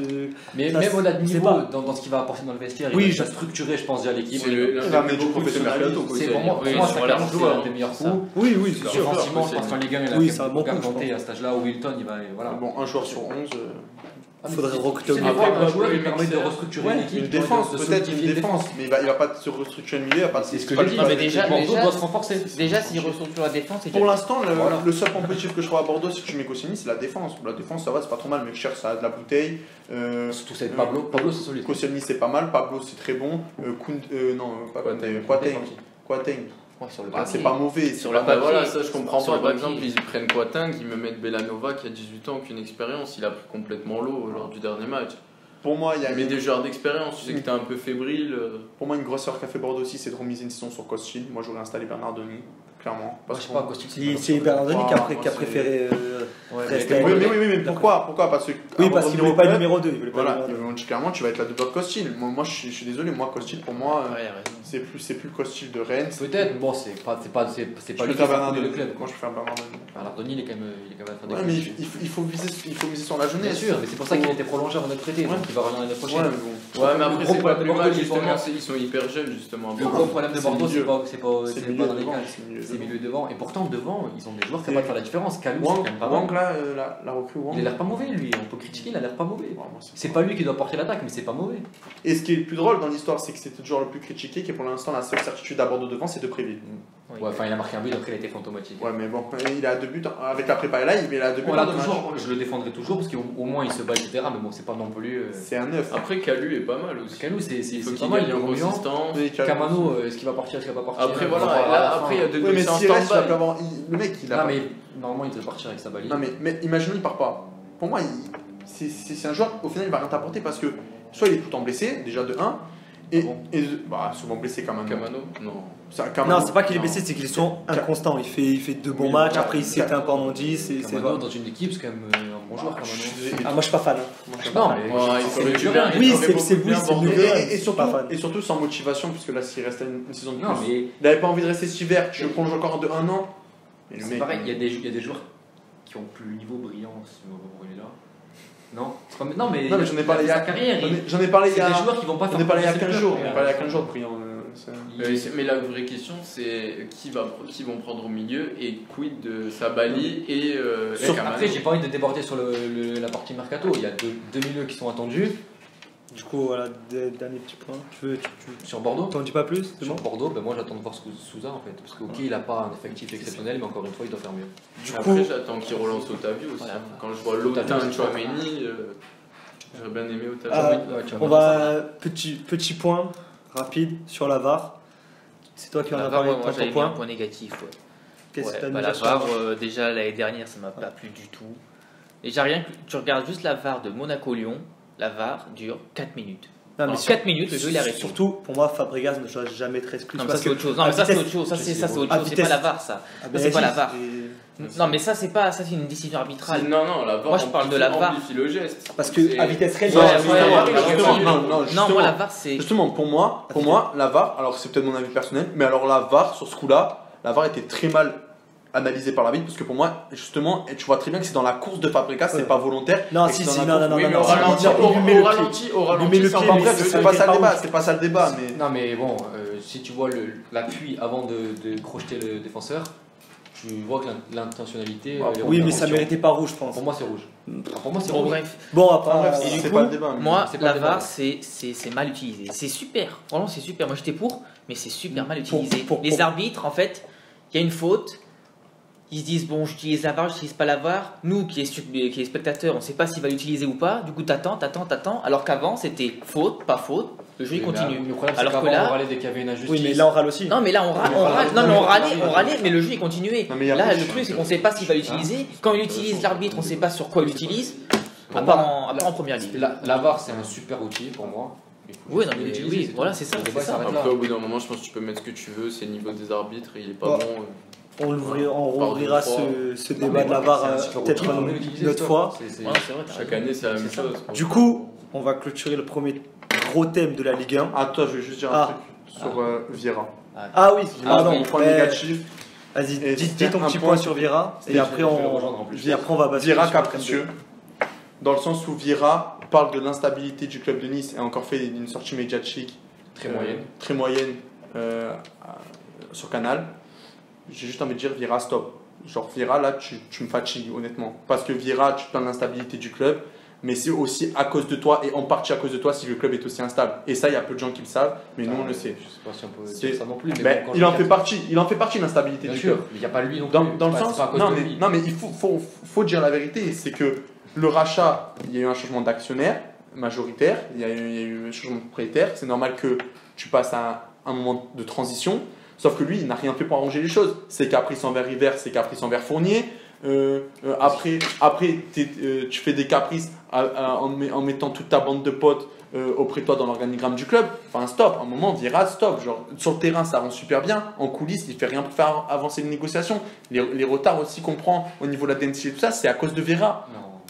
Mais Ça, même au-delà de c'est niveau, pas- dans ce qu'il va apporter dans le vestiaire, Oui, il je- va structurer, je pense, déjà l'équipe. C'est le- Il va mettre du beaucoup de professionnalisme. mercato, C'est Koscielny. pour moi, Oui, ça voilà, clairement c'est un des meilleurs ça. coups. Oui, oui, c'est sûr. Offensivement, je pense qu'en Ligue 1, il a Oui, fait c'est un beaucoup bon coup, je Kanté à cet âge-là, où Wilton, il va. Voilà. Bon, un joueur sur 11. Il faudrait recruter au C'est milieu. des fois, Après, un joueur, il le permet de mixeur. restructurer Ouais, une équipe. une défense, de peut-être solidifier une défense, mais il va pas se restructurer le milieu. Il va pas C'est ce que pas j'ai dit. le- Non, mais déjà- Bordeaux doit se renforcer. Déjà, s'ils restructurent la défense, c'est Pour l'instant, Voilà. le seul point positif que je trouve à Bordeaux, si tu mets Koscielny, c'est la défense. La défense, ça va, c'est pas trop mal. Mais cher, ça a de la bouteille. Surtout ça, Pablo. Pablo, c'est solide. Koscielny, c'est pas mal. Pablo, c'est très bon. Pas Kouateng. Ouais, sur le Ah, c'est papier. pas mauvais. Sur c'est le pas- papier. Voilà, ça je comprends Sur pas. le Par papier. exemple, ils prennent Quateng, ils me mettent Belanova qui a 18 ans, aucune expérience. Il a pris complètement l'eau lors du dernier match. Pour moi, il y a Mais des joueurs d'expérience, tu sais que t'es un peu fébrile. Pour moi, une grosse erreur qu'a fait Bordeaux aussi, c'est de remiser une saison sur Koscielny. Moi, j'aurais installé Bernardoni. clairement. Parce que c'est Bernardoni qui a préféré rester. Oui, mais pourquoi parce que parce qu'il voulait pas le numéro 2. Voilà, clairement, tu vas être la doubleur Costil. Moi, je suis désolé, moi, Costil, pour moi, c'est plus le Costil de Rennes. Peut-être, bon, c'est pas lui qui a le club. Moi, je préfère Bernardoni. Bernardoni, il est quand même Ouais, mais il faut miser sur la jeunesse. Bien sûr, mais c'est pour ça qu'il a été prolongé avant d'être prêté, donc il va revenir l'année prochaine. Ouais, mais après, c'est pas plus mal, justement, ils sont hyper jeunes, justement. Le gros problème de Bordeaux, c'est pas dans les gars, c'est milieu devant. Et pourtant, devant, ils ont des joueurs capables de faire la différence. Kalou, c'est quand même pas mal. Wang, là, la recrue Wang. Il a l'air pas mauvais, lui. On peut critiquer, il a l'air pas mauvais. C'est pas lui qui doit porter l'attaque, mais c'est pas mauvais. Et ce qui est le plus drôle dans l'histoire, c'est que c'était toujours le plus critiqué, qui pour l'instant, la seule certitude à Bordeaux devant, c'est Depréville. Ouais, enfin, il a marqué un but, après il a été fantomatique. Ouais, mais bon, il a 2 buts avec la prépa là, il a 2 buts. Je le défendrai toujours parce qu'au moins il se bat, etc. Mais bon, c'est pas non plus. C'est un 9. Après, Kalu est pas mal aussi. Kalu, c'est pas mal, il est en consistance. Kamano, est-ce qu'il va partir, est-ce qu'il va pas partir? Après, voilà, après, il y a 2 mais s'il reste, le mec, il a. Non, mais normalement, il doit partir avec sa balise. Non, mais imaginons, il part pas. Pour moi, c'est un joueur, au final, il va rien t'apporter parce que soit il est tout le temps blessé, déjà de 1. Et souvent blessé Kamano. Non. Non, c'est pas qu'il est blessé, c'est qu'il est souvent inconstant. Il fait 2 bons matchs, après il s'éteint pendant 10. Kamano dans une équipe, c'est quand même un bon joueur. Moi je suis pas fan. Non, mais il ferait du bien. Oui, c'est mieux. Et surtout sans motivation, puisque là, s'il restait une saison de plus, mais il n'avait pas envie de rester cet hiver. Tu le prolonges encore de 1 an. C'est pareil, il y a des joueurs qui ont plus le niveau brillant, si on va brûler là. Non, mais j'en ai parlé il y a carrière. J'en ai parlé il y a des joueurs qui vont pas faire. J'en ai parlé il y a 15 jours. J'en ai parlé il y a 15 jours de brillant. Mais la vraie question, c'est qui vont prendre au milieu et quid de Sabali et Kamano. Après, j'ai pas envie de déborder sur la partie mercato. Il y a deux milieux qui sont attendus. Du coup, voilà, dernier petit point. Sur Bordeaux, t'en dis pas plus? Sur Bordeaux, moi j'attends de voir Souza en fait. Parce que, ok, il a pas un effectif exceptionnel, mais encore une fois, il doit faire mieux. Après, j'attends qu'il relance Otavio aussi. Voilà. Quand je vois Lotin, Chouameni, j'aurais bien aimé Otavio. On va, petit point rapide sur la VAR. C'est toi qui en as parlé de ton point. Un point négatif. Qu'est-ce que tu as la VAR, déjà l'année dernière, ça m'a pas plu du tout. Déjà, rien que tu regardes juste la VAR de Monaco-Lyon, la VAR dure 4 minutes. Non, mais 4 minutes, le jeu il est arrêté. Surtout, pour moi, Fabregas ne doit jamais être exclu. Non, mais ça c'est autre chose. Non, mais ça c'est autre chose. Ça c'est autre chose. C'est pas la VAR, ça. C'est pas la VAR. Non, mais ça c'est une décision arbitrale. Non, la VAR. Moi je parle de la VAR. Le geste. Parce que à vitesse réelle. Non, moi la VAR c'est. Justement, pour moi, la VAR. Alors c'est peut-être mon avis personnel, mais alors la VAR sur ce coup-là, la VAR était très mal analysé par l'arbitre parce que pour moi justement tu vois très bien que c'est dans la course de Fabregas, c'est pas volontaire. Non, non, au ralenti c'est pas ça le débat, mais non, mais bon, si tu vois l'appui avant de crocheter le défenseur, tu vois que l'intentionnalité. Oui, mais ça méritait pas rouge, je pense. Pour moi, c'est rouge. Pour moi, c'est rouge. Bref. Bon, après, et du coup, moi, la VAR, c'est mal utilisé. C'est super. Vraiment, c'est super. Moi, j'étais pour, mais c'est super mal utilisé. Les arbitres, en fait, il y a une faute. Ils se disent, bon, j'utilise la VAR, j'utilise pas la VAR. Nous, qui est spectateurs, on sait pas s'il va l'utiliser ou pas. Du coup, t'attends. Alors qu'avant, c'était faute, pas faute. Le jeu il continue. Le problème, c'est qu'avant, on râlait dès qu'il y avait une injustice. Oui, mais là, on râle aussi. Non, mais là, on râlait, mais le jeu il continuait. Là, le truc, c'est qu'on sait pas s'il va l'utiliser. Quand il utilise l'arbitre, on sait pas sur quoi il l'utilise. À part en première ligue. La VAR, c'est un super outil pour moi. Oui, voilà, c'est ça. Après, au bout d'un moment, je pense que tu peux mettre ce que tu veux. C'est le niveau des arbitres, il est pas bon. On rouvrira ce débat de la VAR peut-être une autre fois. Chaque année, c'est la même chose. Du coup, on va clôturer le premier gros thème de la Ligue 1. Attends, je vais juste dire un truc sur Vieira. Ah oui, pardon. Point négatif. Vas-y, dis ton petit point sur Vieira. Et après, on va passer Vieira capricieux. Dans le sens où Vieira parle de l'instabilité du club de Nice et a encore fait une sortie médiatique très moyenne sur Canal. J'ai juste envie de dire Vieira, stop. Genre Vieira, là, tu me fatigues, honnêtement. Parce que Vieira, tu plains l'instabilité du club, mais c'est aussi à cause de toi et en partie à cause de toi si le club est aussi instable. Et ça, il y a peu de gens qui le savent, mais nous, on le sait. Je sais pas si on peut dire ça non plus. Mais bon, il en fait partie l'instabilité du club. Mais il n'y a pas lui non plus. Dans le sens, non, mais il faut dire la vérité, c'est que le rachat, il y a eu un changement d'actionnaire majoritaire, il y a eu un changement de propriétaire. C'est normal que tu passes à un moment de transition. Sauf que lui, il n'a rien fait pour arranger les choses. C'est caprice envers River, c'est caprice envers Fournier. Après tu fais des caprices en mettant toute ta bande de potes auprès de toi dans l'organigramme du club. Enfin, stop, à un moment, Vieira, stop. Genre, sur le terrain, ça rend super bien. En coulisses, il fait rien pour faire avancer les négociations. Les retards aussi qu'on prend au niveau de la densité et tout ça, c'est à cause de Vieira.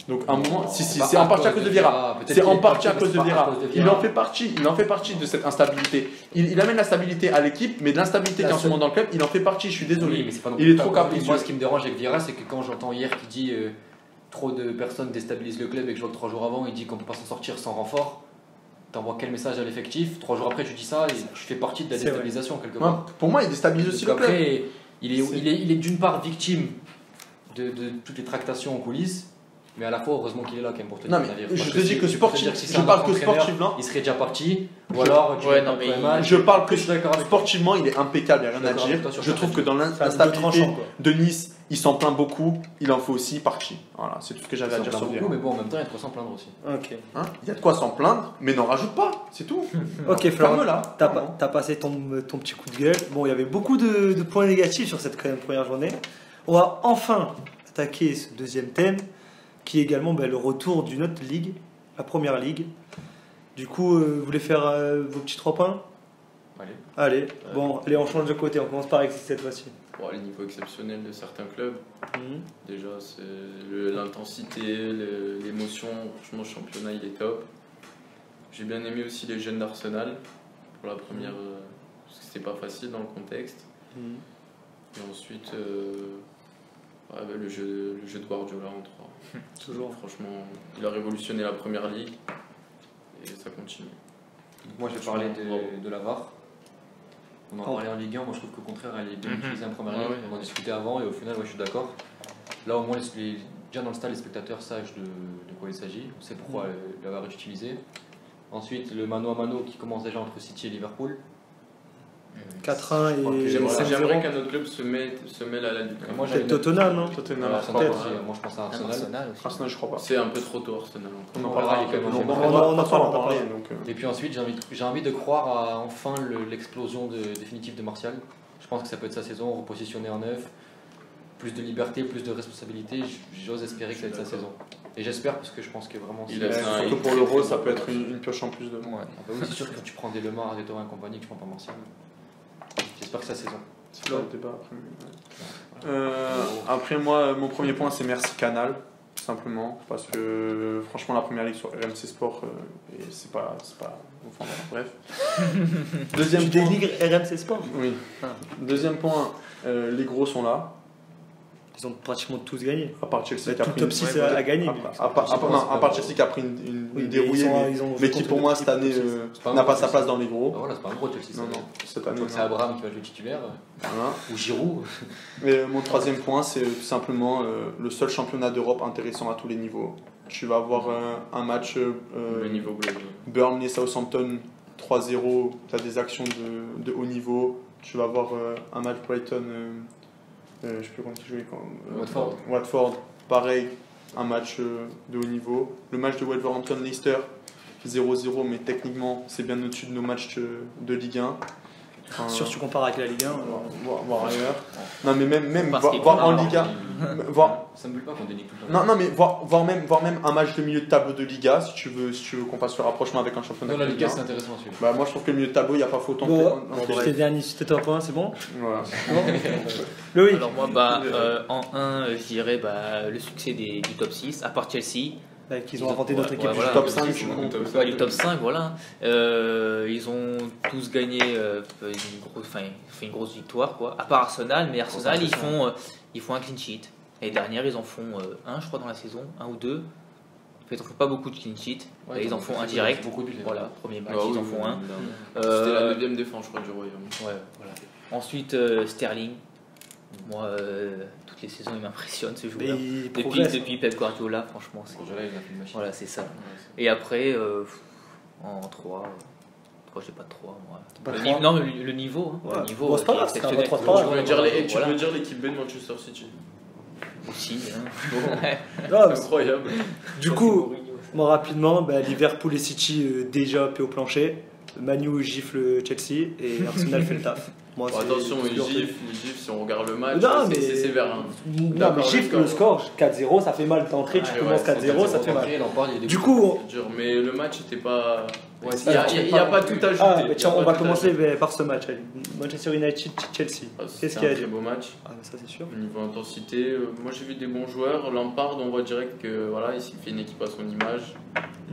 Donc, à un moment, c'est en partie à cause de Vieira. C'est en partie à cause de Vieira. Il en fait partie de cette instabilité. Il amène la stabilité à l'équipe, mais de l'instabilité qui est en ce moment dans le club, il en fait partie. Je suis désolé. Oui, mais c'est pas non il est trop capricieux. Moi, ce qui me dérange avec Vieira, c'est que quand j'entends hier qui dit trop de personnes déstabilisent le club et que je vois que 3 jours avant, il dit qu'on peut pas s'en sortir sans renfort. T'envoies quel message à l'effectif? 3 jours après, tu dis ça et tu fais partie de la déstabilisation quelque part. Pour moi, il déstabilise aussi le club. Après, il est d'une part victime de toutes les tractations en coulisses. Mais à la fois, heureusement qu'il est là quand même pour te dire. Non, mais je te dis que sportivement, je parle que sportivement. Il serait déjà parti. Ou alors, je parle que sportivement, il est impeccable, il n'y a rien à dire. Je trouve que dans l'instabilité de Nice, il s'en plaint beaucoup. Il en fait aussi partie. Voilà, c'est tout ce que j'avais à dire sur Vieira. Mais bon, en même temps, il y a de quoi s'en plaindre aussi. Ok. Il y a de quoi s'en plaindre, mais n'en rajoute pas, c'est tout. Ok, Florent, t'as passé ton petit coup de gueule. Bon, il y avait beaucoup de points négatifs sur cette première journée. On va enfin attaquer ce deuxième thème, qui est également le retour d'une autre ligue, la première ligue. Du coup, vous voulez faire vos petits 3 points? Allez. Bon, allez, on change de côté, on commence par Alexis cette fois-ci. Les niveaux exceptionnels de certains clubs. Déjà, c'est l'intensité, l'émotion. Franchement, le championnat, il est top. J'ai bien aimé aussi les jeunes d'Arsenal pour la première, parce que c'était pas facile dans le contexte. Et ensuite, le jeu de Guardiola en 3. Toujours. Franchement, il a révolutionné la première ligue et ça continue. Donc moi, je vais parler de la VAR. On en parlait en Ligue 1, moi je trouve qu'au contraire, elle est bien utilisée en première ligue. On en discutait avant et au final, je suis d'accord. Là, au moins, déjà dans le stade, les spectateurs savent de quoi il s'agit. On sait pourquoi la VAR est utilisée. Ensuite, le mano à mano qui commence déjà entre City et Liverpool. 4-1 et j'aimerais qu'un autre club se mêle à la lutte. Moi, peut-être Tottenham, non? Tottenham, moi je pense à Arsenal. Arsenal, je crois pas. C'est un peu trop tôt, Arsenal. On en parlera. On en parle. Et puis ensuite, j'ai envie de croire à enfin l'explosion définitive de Martial. Je pense que ça peut être sa saison, repositionné en neuf. Plus de liberté, plus de responsabilité. J'ose espérer que ça va être sa saison. Et j'espère parce que je pense que vraiment. Surtout pour l'Euro, ça peut être une pioche en plus de moi. Oui, c'est sûr que quand tu prends des Lemar, des Torres et compagnie, que je prends pas Martial. J'espère que c'est sa saison. C'est là le débat après moi, mon premier point, c'est merci Canal. Tout simplement. Parce que franchement, la première ligue sur RMC Sport, c'est pas. Enfin, bref. Deuxième point. Tu dénigres RMC Sport? Oui. Deuxième point, les gros sont là. Ils ont pratiquement tous gagné. À part Chelsea qui a pris top 6 a gagné. À part Chelsea qui a pris une dérouillée, mais qui pour moi cette année n'a pas sa place dans les gros. Voilà, c'est pas un gros Chelsea. Non, cette année. C'est Abraham qui va jouer titulaire. Ou Giroud. Mais mon troisième point, c'est tout simplement le seul championnat d'Europe intéressant à tous les niveaux. Tu vas avoir un match Burnley-Southampton 3-0, tu as des actions de haut niveau. Tu vas avoir un match Brighton. Je ne sais plus quand il jouait. Watford, pareil, un match de haut niveau. Le match de Wolverhampton-Leicester, 0-0, mais techniquement, c'est bien au-dessus de nos matchs de Ligue 1. Sûr, tu compares avec la Ligue 1, voire ailleurs. Non, mais même voir en Liga. Ça me plaît pas qu'on dénigre tout le temps. Non, mais voir même un match de milieu de tableau de Liga, si tu veux qu'on fasse le rapprochement avec un championnat. Non, la Liga, c'est intéressant celui-là. Bah, moi, je trouve que le milieu de tableau, il n'y a pas faute en C'était dernier, c'était top 1, c'est bon? Voilà. Loïc. Alors, moi, en 1, je dirais le succès du top 6, à part Chelsea. Qu'ils ont inventé d'autres équipes du top 5, du top 5, voilà. Ils ont tous gagné fait une grosse victoire, quoi. À part Arsenal, mais Arsenal, ils font un clean sheet. L'année dernière, ils en font un, je crois, dans la saison, un ou deux. En fait, ils n'en font pas beaucoup de clean sheet. Là, ils en font un direct. Voilà, premier match, ils en font un. C'était la 9ème défense, je crois, du Royaume. Ouais, voilà. Ensuite, Sterling. Moi, toutes les saisons, il m'impressionne ce joueur. Depuis Pep Guardiola, franchement. Guardiola, il a fait une machine. Voilà, c'est ça. Et après, en 3, j'ai pas de 3, moi. Non, mais le niveau. Le niveau c'est pas grave, c'est un 3-3. Tu veux dire l'équipe B de Manchester City aussi. Incroyable. Du coup, rapidement, Liverpool et City déjà paient au plancher. Manu gifle Chelsea et Arsenal fait le taf. Moi, attention, il gifle si on regarde le match, c'est sévère. Hein. Non, mais gifle le score, 4-0, ça fait mal d'entrée, tu commences 4-0, ça fait mal. Du coup, mais le match n'était pas. Il n'y a pas tout ajouté. On va commencer par ce match. Manchester United-Chelsea. Qu'est-ce qu'il y a à dire ? C'est un très beau match. Ça c'est sûr. Au niveau intensité, moi j'ai vu des bons joueurs. Lampard, on voit direct que voilà, il fait une équipe à son image.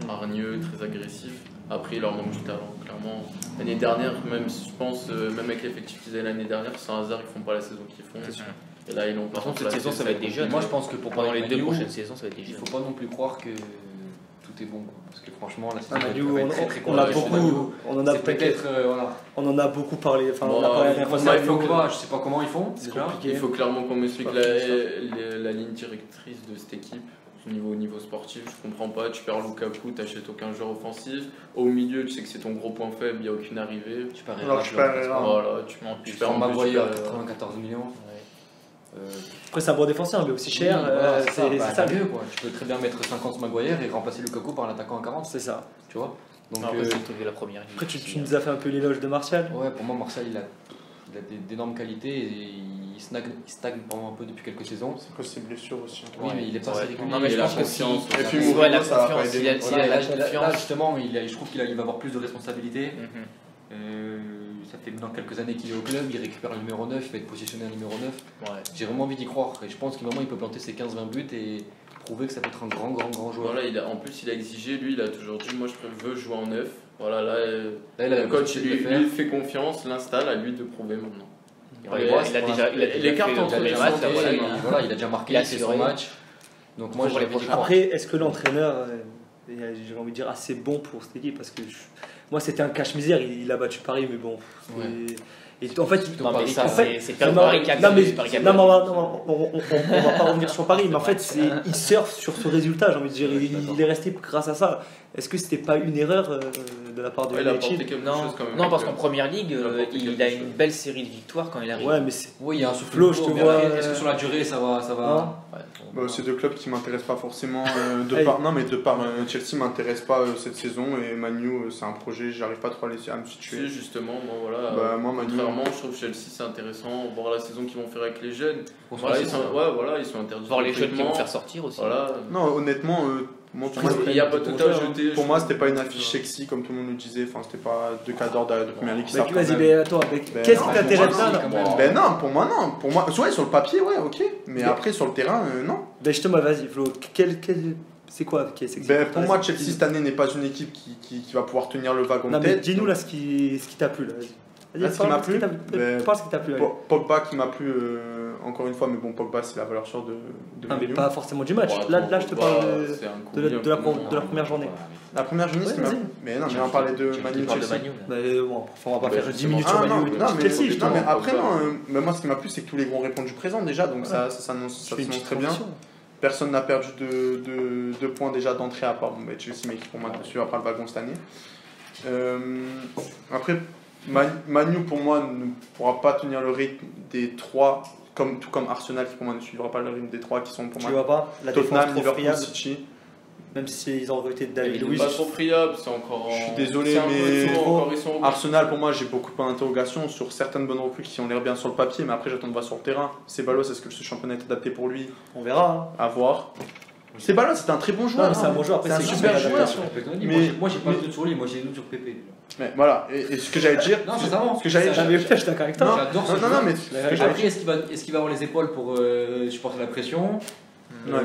Hargneux, très agressif. Après, il leur manque du talent, clairement. L'année dernière, même je pense, même avec l'effectif qu'ils avaient l'année dernière, c'est un hasard qu'ils font pas la saison qu'ils font. Et là, ils l'ont pas. Par contre, cette saison, ça va être des jeunes. Moi, je pense que pendant les 2 prochaines saisons, ça va être des jeunes. Il faut pas non plus croire que tout est bon, quoi. Parce que franchement, la saison va être très on en a beaucoup parlé. Enfin, on a parlé je sais pas comment ils font. Il faut clairement qu'on m'explique la ligne directrice de cette équipe. Au niveau sportif, je comprends pas. Tu perds Lukaku, t'achètes aucun joueur offensif. Au milieu, tu sais que c'est ton gros point faible, il n'y a aucune arrivée. Tu perds tu perds Maguire à 94 millions. Après, c'est un bon défenseur, mais aussi cher. C'est ça mieux, quoi. Tu peux très bien mettre 50 Maguire et remplacer Lukaku par un attaquant à 40. C'est ça. Tu vois. Donc, c'est la première. Après, tu nous as fait un peu l'éloge de Martial. Ouais, pour moi, Martial, il a d'énormes qualités et il stagne un peu depuis quelques saisons. C'est que ses blessures aussi. Oui, mais il est pas assez régulier. Non, mais je pense que si. Et puis, la confiance. Là, justement, je trouve qu'il va avoir plus de responsabilités. Ça fait maintenant quelques années qu'il est au club, il récupère le numéro 9, il va être positionné à numéro 9. J'ai vraiment envie d'y croire et je pense qu'à un moment il peut planter ses 15-20 buts et prouver que ça peut être un grand joueur. Voilà, en plus il a exigé, lui il a toujours dit moi je veux jouer en 9. Voilà, là le coach lui fait confiance, l'installe, à lui de prouver maintenant. Il a déjà les cartes entre les matchs, il a déjà marqué son match. Donc moi j'ai envie d'y croire. Après, est-ce que l'entraîneur j'ai envie de dire assez bon pour cette équipe parce que moi c'était un cache-misère, il a battu Paris mais bon. Et en fait, c'est Paris qui a gagné. On va pas revenir sur Paris, mais en fait, il surfe sur ce résultat. J'ai envie de dire, il est resté grâce à ça. Est-ce que c'était pas une erreur de la part de United ? Non, parce qu'en première ligue, il a une belle série de victoires quand il arrive. Ouais, mais il y a un souffle. Je te vois. Est-ce que sur la durée, ça va c'est deux clubs qui m'intéressent pas forcément. De par Chelsea m'intéresse pas cette saison et Manu, c'est un projet. J'arrive pas trop à me situer. Si, justement, moi Manu. Je trouve que Chelsea c'est intéressant, voir la saison qu'ils vont faire avec les jeunes. Ils sont interdits. Voir les jeunes qui vont faire sortir aussi. Non, honnêtement, il n'y a pas tout à jeter. Pour moi, c'était pas une affiche sexy comme tout le monde le disait. Enfin, c'était pas deux cadors de première ligue. Vas-y, mais attends, qu'est-ce qui t'intéresse là ? Non, pour moi, non. Pour moi, sur le papier, ouais, ok. Mais après, sur le terrain, non. Justement, vas-y, Flo. C'est quoi qui est sexy ? Pour moi, Chelsea cette année n'est pas une équipe qui va pouvoir tenir le wagon de tête. Dis-nous là ce qui t'a plu là. Ce qui m'a plu, pense qui t'a plu. Pogba qui m'a plu encore une fois, mais bon, Pogba c'est la valeur sûre de mais pas forcément du match. Là, je te parle de la première journée. La première journée, mais non, mais on parlait de Manu. On va pas faire 10 minutes sur Manu. Non, mais après, non. Moi, ce qui m'a plu, c'est que tous les gros ont répondu présent déjà, donc ça s'annonce très bien. Personne n'a perdu de points déjà d'entrée à part Chelsea, mais qui pour moi suivra le wagon cette année. Après. Manu pour moi ne pourra pas tenir le rythme des 3 tout comme Arsenal qui pour moi ne suivra pas le rythme des 3 qui sont pour moi. Tu vois pas la Tottenham, Liverpool, City. Même s'ils ont recruté David Luiz. Pas trop friable, c'est encore. Je suis désolé, mais Arsenal pour moi j'ai beaucoup de points d'interrogation sur certaines bonnes recrues qui ont l'air bien sur le papier, mais après j'attends de voir sur le terrain. Ceballos, est-ce que ce championnat est adapté pour lui ? On verra. À voir. Ceballos, c'est un très bon joueur. C'est un bon joueur. C'est un super joueur. Moi j'ai pas de doute sur lui, moi j'ai des doutes sur Pépé. Mais voilà, et ce que j'allais dire. Non, c'est ça. Ce que j'allais dire. Je suis d'accord avec toi. J'adore ce joueur. Mais après, est-ce qu'il va avoir les épaules pour supporter la pression ? Là,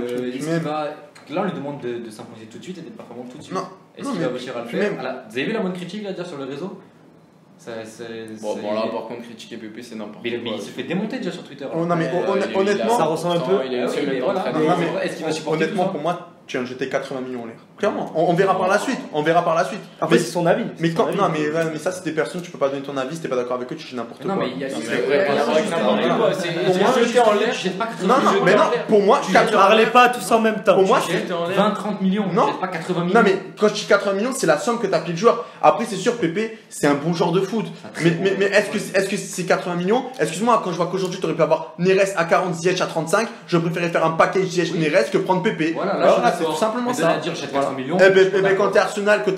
on lui demande de s'imposer tout de suite et d'être performant tout de suite. Est-ce qu'il va réussir à le faire ? Vous avez vu la bonne critique là, sur le réseau ? Bon, là, par contre, critiquer Pépé, c'est n'importe quoi. Mais il se fait démonter déjà sur Twitter. Non, mais honnêtement, ça ressemble un peu. Est-ce qu'il va supporter ? Honnêtement, pour moi, tu as jeté 80 millions en l'air. Clairement, on verra par la suite. Après, c'est son avis. Mais ça, c'est des personnes, tu peux pas donner ton avis, si t'es pas d'accord avec eux, tu dis n'importe quoi. Non, mais il y a jeté en l'air, tu jettes pas 80 millions. Non, mais non, pour moi, parlez pas tous en même temps. Pour moi, c'est 20-30 millions, tu jettes pas 80 millions. Non, mais quand je dis 80 millions, c'est la somme que t'as pris le joueur. Après, c'est sûr, Pépé, c'est un bon joueur de foot. Mais est-ce que c'est 80 millions ? Excuse-moi, quand je vois qu'aujourd'hui, tu aurais pu avoir Neres à 40, Ziyech à 35, je préférais faire un package Ziyech Neres que prendre Pépé. Voilà, c'est tout simplement Mais ça. à dire, j'achète 4 millions. Eh ben, quand t'es Arsenal, que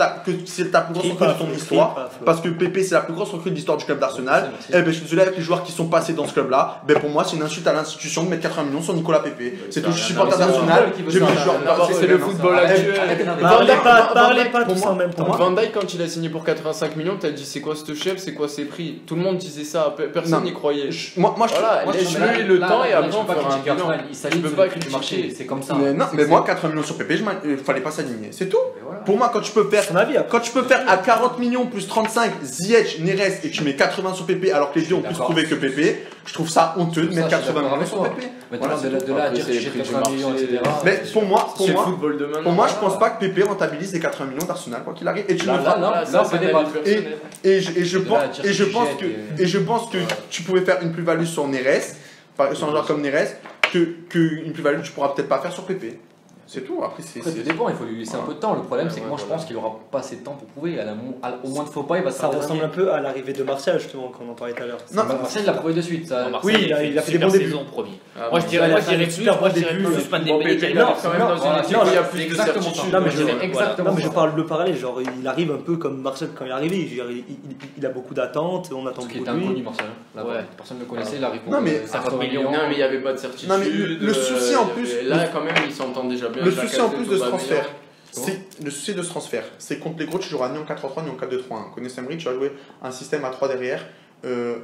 c'est ta plus grosse recrue de ton histoire, parce que Pépé c'est la plus grosse recrue de l'histoire du club d'Arsenal, eh ben je suis désolé avec les joueurs qui sont passés dans ce club-là, ben pour moi c'est une insulte à l'institution de mettre 80 millions sur Nicolas Pépé. C'est tout, je suis supporter d'Arsenal, j'ai vu les joueurs. C'est le football actuel. Parlez pas tous en même temps. Van Dijk, quand il a signé pour 85 millions, t'as dit c'est quoi ce chef, c'est quoi ses prix. Tout le monde disait ça, personne n'y croyait. Moi je laisse-lui le temps et après on fera un bilan. Il s'aligne sur le prix du marché, c'est comme ça. mais moi 80 millions sur Pépé, il fallait pas s'aligner, c'est tout. Pour moi quand tu peux faire à 40 millions plus 35 Ziyech, Neres et tu mets 80 sur Pépé alors que les deux ont plus trouvé que Pépé, je trouve ça honteux de mettre 80 millions sur Pépé. Maintenant de là à dire que j'ai 80 millions, etc. Mais pour moi, je je pense pas que Pépé rentabilise les 80 millions d'Arsenal quoi qu'il arrive. Et tu je pense que tu pouvais faire une plus-value sur Neres, sur un joueur comme Neres, qu'une plus-value tu pourras peut-être pas faire sur Pépé. C'est tout, après ça dépend, il faut lui laisser un peu de temps. Le problème c'est que moi je pense qu'il aura pas assez de temps pour prouver. Au moins de faux pas, il va ça ressemble un peu à l'arrivée de Martial justement qu'on en parlait tout à l'heure. Non, Martial il l'a prouvé de suite. Oui, il a fait des bons débuts. Moi je dirais plus pas de Dembélé qui arrive quand même dans une équipe où il y a plus de certitude. Non mais je parle le parallèle, genre il arrive un peu comme Martial quand il est arrivé, il a beaucoup d'attentes, on attend beaucoup de lui. Qui est inconnu Martial. Personne ne le connaissait, il arrive pour 50 millions. Non mais il n'y avait pas de certitude. Le souci en plus là quand même il s'entend déjà. Le souci en plus de ce transfert, c'est contre les gros, tu joueras ni en 4-3-3 ni en 4-2-3-1. Connaissez Emery, tu vas jouer un système à 3 derrière,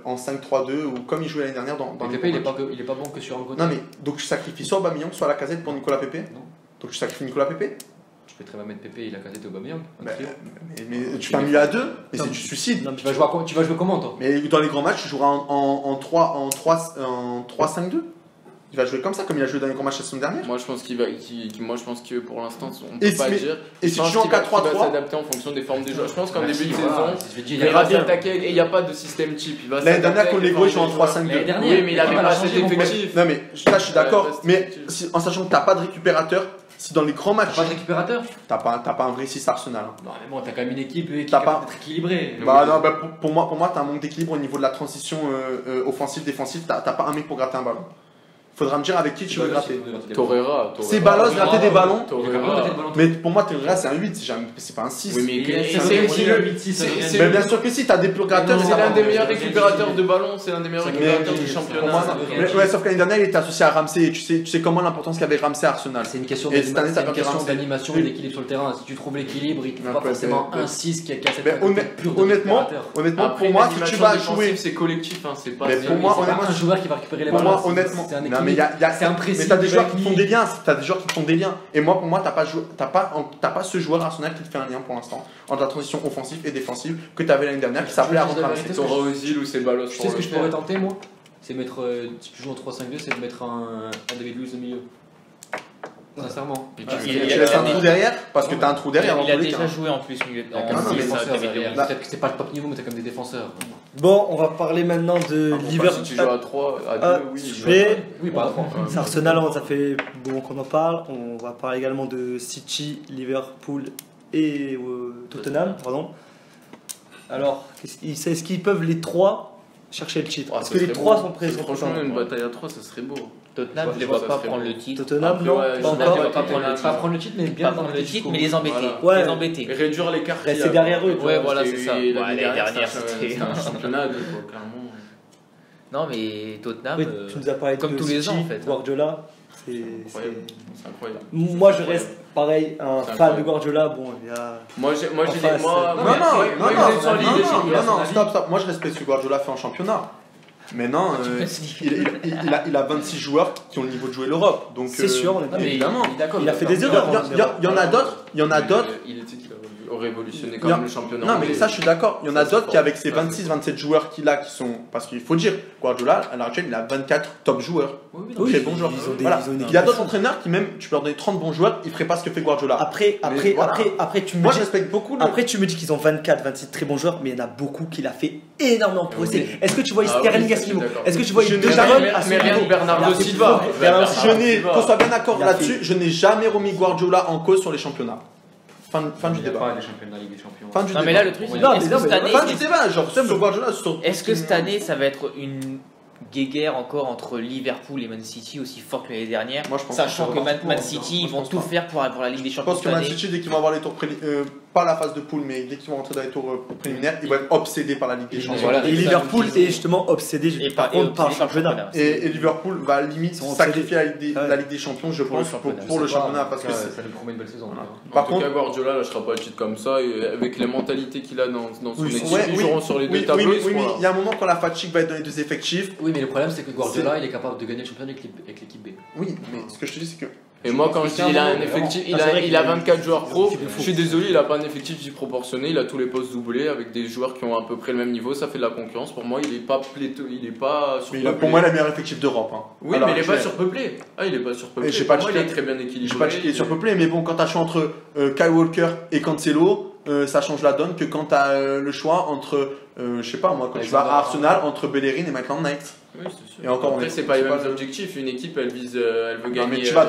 en 5-3-2 ou comme il jouait l'année dernière dans Pépé, il est pas bon que sur un côté. Non mais donc tu sacrifies soit Aubameyang, soit Lacazette pour Nicolas Pépé. Non. Donc tu sacrifies Nicolas Pépé. Je peux très bien mettre Pépé et Lacazette et Aubameyang. Mais tu fais un milieu à 2, mais c'est du suicide. Tu vas jouer comment toi? Mais dans les grands matchs, tu joueras en 3-5-2. Il va jouer comme ça, comme il a joué dans les grands matchs la semaine dernière. Moi, je pense que pour l'instant, on peut pas dire. Et si tu joues en 4-3-3, il va s'adapter en fonction des formes des joueurs. Je pense qu'en début de saison, il va bien attaquer et il n'y a pas de système type. L'année dernière, contre les gros, il joue en 3-5-2. Oui, mais il avait pas cet effectif. Non, mais là, je suis d'accord. Mais en sachant que tu n'as pas de récupérateur, si dans les grands matchs. Pas de récupérateur? T'as pas un vrai 6 Arsenal. Non, mais bon, t'as quand même une équipe qui est peut-être équilibrée. Pour moi, t'as un manque d'équilibre au niveau de la transition offensive-défensive. T'as pas un mec pour gratter un ballon. Faudra me dire avec qui tu veux gratter. Torreira. C'est Balos gratter des ballons. Torreira. Mais pour moi, Torreira c'est un 8, c'est pas un 6. Oui, mais Mais bien sûr que si, t'as des purs gratteurs. C'est l'un des meilleurs récupérateurs de ballons, c'est l'un des meilleurs récupérateurs du championnat. Ouais, sauf que l'année dernière, il était associé à Ramsey et tu sais comment l'importance qu'avait Ramsey à Arsenal. C'est une question d'animation et d'équilibre sur le terrain. Si tu trouves l'équilibre, il ne faut pas forcément un 6 qui a cassé honnêtement, pour moi, si tu vas jouer. C'est collectif, c'est pas. Pour moi, un joueur qui va récupérer les ballons. Honnêtement, mais t'as des joueurs qui font des liens, Et moi, pour moi, t'as pas ce joueur Arsenal qui te fait un lien pour l'instant entre la transition offensive et défensive que t'avais l'année dernière qui s'appelait avant Ramsey. T'auras Ozil ou c'est Balos. Tu sais ce que je pourrais tenter moi? C'est mettre, si tu joues en 3-5-2, c'est de mettre un David Luiz au milieu. Sincèrement. Tu laisses un trou derrière parce que t'as un trou derrière. Il a déjà joué en plus milieu. Peut-être que c'est pas le top niveau, mais t'as comme des défenseurs. Bon, on va parler maintenant de Liverpool. Si tu joues à 3, à 2, oui, pas à 3. C'est Arsenal, ça fait bon qu'on en parle. On va parler également de City, Liverpool et Tottenham. Pardon. Alors, est-ce qu'ils peuvent les trois chercher le titre? Est-ce que les trois sont présents? Franchement, une bataille à 3, ça serait beau. Tottenham, je ne les vois pas prendre le titre. Tottenham, non, pas prendre le titre, mais bien prendre le titre, mais les embêter. Et réduire l'écart. Rester derrière eux. Ouais, voilà, c'est ça. L'année dernière, c'était un championnat, clairement. Non, mais Tottenham, tu nous as parlé comme tous les ans, en fait. Guardiola, c'est incroyable. Moi, je reste pareil, un fan de Guardiola. Bon, il y a. Moi, stop. Moi, je respecte ce que Guardiola fait en championnat. Mais non, il a 26 joueurs qui ont le niveau de jouer l'Europe. Donc c'est sûr, évidemment. Il a fait des erreurs. Il y en a d'autres. Il était révolutionné quand même le championnat. Non, mais ça, je suis d'accord. Il y en a d'autres qui, avec ces 26-27 joueurs qu'il a, qui sont. Parce qu'il faut dire, Guardiola, à l'heure actuelle, il a 24 top joueurs. Très bons joueurs. Il y a d'autres entraîneurs qui, même, tu peux leur donner 30 bons joueurs, ils ne feraient pas ce que fait Guardiola. Après, tu me Moi, dis. je respecte beaucoup. Après, tu me dis qu'ils ont 24, 26 très bons joueurs, mais il y en a beaucoup qui l'a fait énormément progresser. Est-ce que tu vois Sterling à ce niveau? Est-ce que tu vois De Jarol à ce niveau? Bernardo Silva. Qu'on soit bien d'accord là-dessus, je n'ai jamais remis Guardiola en cause sur les championnats. Fin du débat. Pas des championnats Ligue des Champions. Fin du débat. Mais là, le truc, fin du débat, genre sur Guardiola. Est-ce que cette année, ça va être guéguerre encore entre Liverpool et Man City aussi fort que l'année dernière. Moi, je pense sachant que que Man City, ils vont tout faire pour la Ligue des Je Champions. pense que Man City, dès qu'ils vont avoir les tours préliminaires, pas la phase de poule, mais dès qu'ils vont rentrer dans les tours préliminaires, ils vont être obsédés par la Ligue des Champions. Voilà. Et Liverpool est justement obsédé par le championnat. Et Liverpool va limite sacrifier la Ligue des Champions, je pense, pour le championnat. Parce que ça lui promet une belle saison. Par contre, Guardiola lâchera pas le titre comme ça, et avec les mentalités qu'il a dans son équipe, ils joueront sur les deux tableaux. Oui, mais il y a un moment quand la fatigue va être dans les deux effectifs. Oui, mais le problème, c'est que Guardiola, il est capable de gagner le championnat avec l'équipe B. Oui, mais ce que je te dis, c'est que. Et moi, quand je dis il a un effectif, il a 24 joueurs pro, je suis désolé, il a pas un effectif disproportionné, il a tous les postes doublés avec des joueurs qui ont à peu près le même niveau, ça fait de la concurrence. Pour moi, il est pas surpeuplé. Pour moi, il a le meilleur effectif d'Europe. Oui, mais il est pas surpeuplé. Il est pas surpeuplé. Pour moi, il est très bien équilibré. Je sais pas qu'il est surpeuplé, mais bon, quand tu as le choix entre Kyle Walker et Cancelo, ça change la donne que quand tu as le choix entre, je sais pas moi, quand tu vas à Arsenal, entre Bellerin et Maitland Niles. Oui, c'est sûr. Et encore, après, c'est pas les mêmes objectifs. Une équipe, elle veut gagner. Non, mais tu vas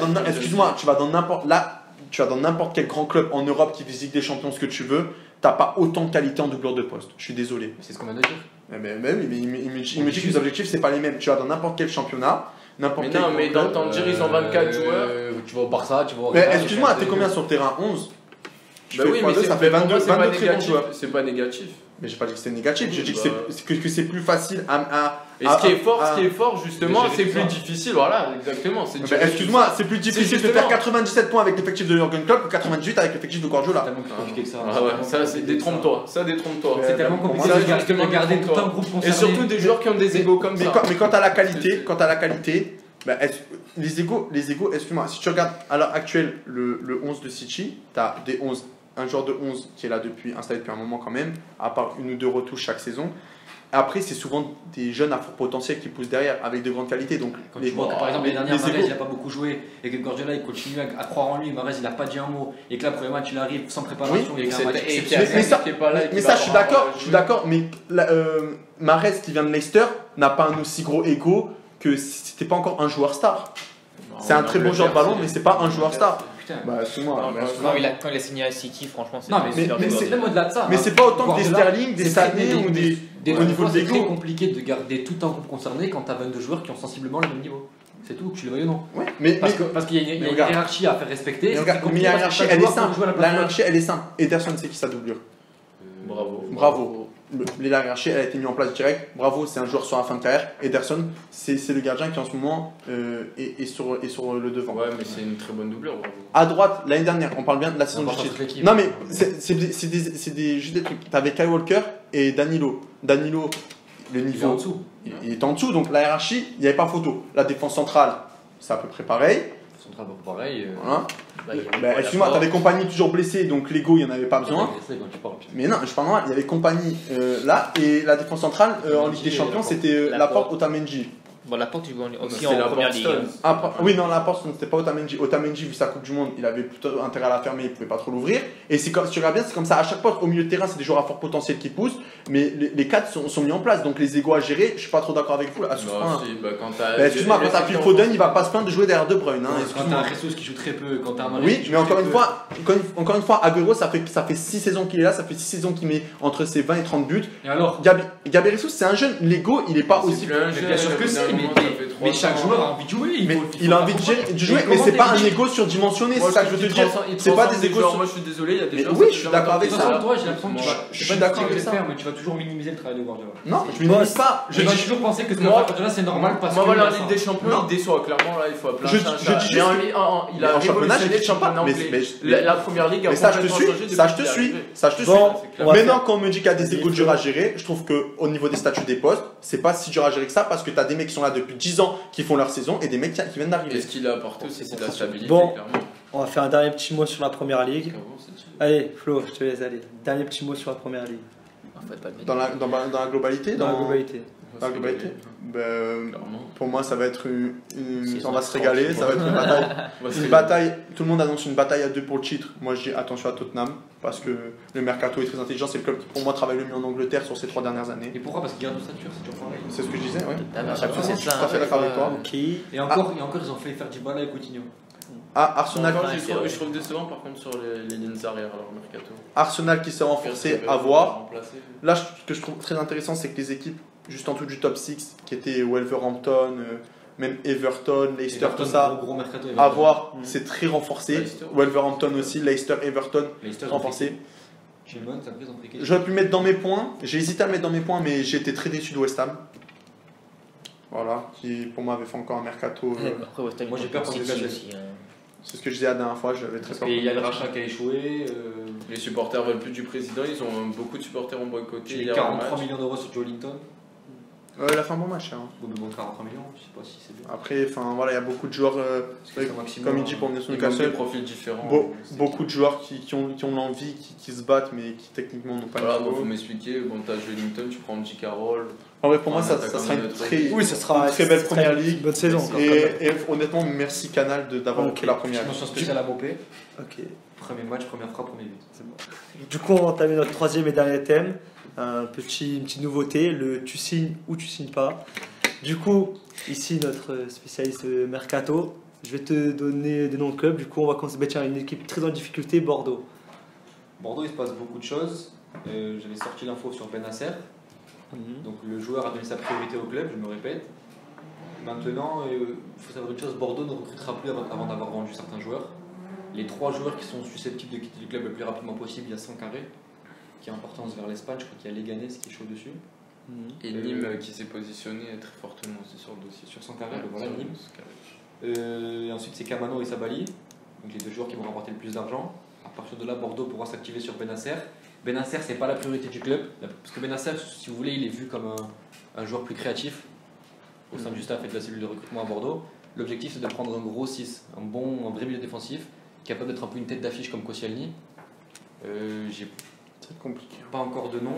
dans n'importe quel grand club en Europe qui visite des champions, ce que tu veux, t'as pas autant de qualité en doublure de poste. Je suis désolé. C'est ce qu'on vient de dire. Mais oui, mais il me dit que les objectifs, c'est pas les mêmes. Tu vas dans n'importe quel championnat, n'importe quel. Mais d'entendre dire ils ont 24 joueurs. Tu vas au Barça, tu vas au. Mais excuse-moi, t'es combien sur le terrain? 11. Bah oui, mais ça fait 22 très bons négatif. joueurs. C'est pas négatif. Mais j'ai pas dit que c'était négatif, j'ai dit que c'est plus facile Et ce qui est fort justement, c'est plus difficile, voilà, exactement. Excuse-moi, c'est plus difficile de faire 97 points avec l'effectif de Jürgen Klopp que 98 avec l'effectif de Guardiola. C'est tellement plus compliqué que ça. Ah ouais, ça c'est détrompe-toi, C'est tellement compliqué de garder tout un groupe concerné. Et surtout des joueurs qui ont des égos comme ça. Mais quand t'as la qualité, les égos, excuse-moi, si tu regardes à l'heure actuelle le 11 de City, t'as des 11. Un joueur de 11 qui est là installé depuis un moment quand même, à part une ou deux retouches chaque saison. Après, c'est souvent des jeunes à fort potentiel qui poussent derrière avec de grandes qualités. Donc, quand tu vois que par exemple, l'année dernière, Mahrez il n'a pas beaucoup joué et que Guardiola il continue à croire en lui, Mahrez il n'a pas dit un mot et que là, le premier match il arrive sans préparation. Oui, mais ça, je suis d'accord. Mais Mahrez qui vient de Leicester n'a pas un aussi gros ego que c'était pas encore un joueur star. C'est un très bon joueur de ballon, mais c'est pas un joueur star. Bah, excuse-moi. Quand il a signé à City, franchement, c'est. Non, mais c'est même au-delà de ça. Mais c'est pas autant que des Sterling, des Sané ou des. Au niveau de l'ego. C'est très compliqué de garder tout un groupe concerné quand t'as 22 joueurs qui ont sensiblement le même niveau. C'est tout, tu le veuilles ou non. Ouais, parce qu'il y a une hiérarchie à faire respecter. Mais la hiérarchie, elle est simple. La hiérarchie, elle est simple. Ederson, c'est qui sa doublure? Bravo. La hiérarchie, elle a été mise en place direct. Bravo, c'est un joueur sur la fin de carrière. Ederson, c'est le gardien qui en ce moment est sur le devant. Ouais, mais c'est une très bonne doublure. Bravo. À droite, l'année dernière, on parle bien de la saison du titre. Non, mais c'est juste des trucs. T'avais Kyle Walker et Danilo. Danilo, le niveau. Il est en dessous, donc la hiérarchie, il n'y avait pas photo. La défense centrale, c'est à peu près pareil. Pareil. Voilà. Excuse-moi, t'avais Compagnie toujours blessé, donc l'ego, il n'y en avait pas besoin. Mais non, je parle normal, il y avait Compagnie là, et la défense centrale en Ligue des Champions, c'était Laporte, Otamendi. Bon, Laporte, il joue aussi en première ligue. Oui, non, Laporte, c'était pas Otamendi. Otamendi, vu sa Coupe du Monde, il avait plutôt intérêt à la fermer, il pouvait pas trop l'ouvrir. Et si tu regardes bien, c'est comme ça, à chaque poste, au milieu de terrain, c'est des joueurs à fort potentiel qui poussent, mais les cadres sont mis en place, donc les égos à gérer, je suis pas trop d'accord avec vous là. Excuse-moi, quand t'as Phil Foden, il va pas se plaindre de jouer derrière De Bruyne. Quand t'as un Jesus qui joue très peu, quand t'as un Mané. Oui, mais encore une fois, Agüero, ça fait 6 saisons qu'il est là, ça fait 6 saisons qu'il met entre ses 20 et 30 buts. Et alors Gabriel Jesus, c'est un jeune, l'ego, il est pas aussi. Bien sûr que si, mais chaque joueur a envie de jouer. Il a envie de jouer, mais c'est pas un ego surdimensionné, c'est ça que je veux te dire. C'est pas des égos. Moi je suis désolé, il y a des gens. Oui, je suis d'accord avec ça. Toi, j'ai l'impression que je suis d'accord avec ça. Mais tu vas toujours minimiser le travail de Guardiola. Non, je minimise pas. Je vais toujours penser que ce que fait Guardiola c'est normal parce que. Moi, la Ligue des Champions, il déçoit clairement là, il faut appeler un chat. Il a révolutionné le championnat anglais. La première ligue a complètement changé. Ça, je te suis. Maintenant, quand on me dit qu'il y a des égos durs à gérer, je trouve qu'au niveau des statuts des postes, c'est pas si dur à gérer que ça parce que t'as des mecs qui sont là depuis 10 ans qui font leur saison et des mecs qui viennent d'arriver. Et ce qu'il a apporté aussi, c'est de la stabilité. Bon, on va faire un dernier petit mot sur la première ligue. Allez, Flo, je te laisse aller. Dernier petit mot sur la première ligue. Dans la globalité Dans la globalité. Dans la globalité pour moi, ça va être on va se régaler. Ça va être une bataille. Une bataille. Tout le monde annonce une bataille à 2 pour le titre. Moi, je dis attention à Tottenham parce que le mercato est très intelligent. C'est le club qui, pour moi, travaille le mieux en Angleterre sur ces 3 dernières années. Et pourquoi? Parce qu'il garde l'ossature, c'est toujours pareil. C'est ce que je disais, oui. À chaque fois, c'est ça. Je suis tout à fait d'accord avec toi. Et encore, ils ont fait faire Dybala et Coutinho. Arsenal, je trouve décevant par contre sur les lignes arrière, alors mercato. Arsenal qui s'est renforcé à voir. Là, ce que je trouve très intéressant, c'est que les équipes juste en dessous du top 6, qui étaient Wolverhampton, même Everton, Leicester, tout ça, gros mercato, à voir, c'est très renforcé. Wolverhampton aussi, Leicester, Everton, renforcé. J'aurais pu le mettre dans mes points, j'ai hésité à le mettre dans mes points, mais j'ai été très déçu de West Ham. Voilà, qui pour moi avait fait encore un mercato. Après, West Ham, moi j'ai peur pour City aussi. C'est ce que je disais la dernière fois, j'avais très peur. Et il y a le rachat qui a échoué. Les supporters veulent plus du président, beaucoup de supporters ont boycotté. Il y a 43 millions d'euros sur Joe Linton. Il a fait un bon match. Hein. Bon, mais bon, 43 millions, je sais pas si c'est bien. Après, voilà, il y a beaucoup de joueurs, comme il dit pour Newcastle, des profils différents. Beaucoup de joueurs qui ont l'envie, qui se battent, mais qui techniquement n'ont pas le niveau. Voilà, faut m'expliquer. Bon, t'as Wellington, tu prends J. Carroll. En vrai, pour moi, ça sera une très belle première ligue. Bonne saison. Et honnêtement, merci Canal d'avoir pris la première. Mention spéciale à Mopé. Ok. Premier match, première frappe, premier but. C'est bon. Du coup, on va entamer notre troisième et dernier thème. Une petite nouveauté, le tu signes ou tu signes pas. Du coup, ici notre spécialiste mercato, je vais te donner des noms de clubs. Du coup, on va commencer. Tiens, une équipe très en difficulté, Bordeaux. Bordeaux, il se passe beaucoup de choses. J'avais sorti l'info sur Benasser. Donc le joueur a donné sa priorité au club, je me répète. Maintenant, il faut savoir une chose, Bordeaux ne recrutera plus avant d'avoir vendu certains joueurs. Les 3 joueurs qui sont susceptibles de quitter le club le plus rapidement possible, il y a Sankaré, qui a importance vers l'Espagne, je crois qu'il y a Leganés qui est chaud dessus. Et Nîmes qui s'est positionné très fortement aussi sur le dossier. Sur Sankaré, voilà Nîmes. Et ensuite c'est Camano et Sabali, donc les 2 joueurs qui vont rapporter le plus d'argent. À partir de là, Bordeaux pourra s'activer sur Benasser. Benasser, c'est pas la priorité du club, parce que Benasser, si vous voulez, il est vu comme un joueur plus créatif au sein du staff et de la cellule de recrutement à Bordeaux. L'objectif, c'est de prendre un gros 6, un vrai milieu défensif, capable d'être un peu une tête d'affiche comme Koscielny. C'est compliqué. Pas encore de nom.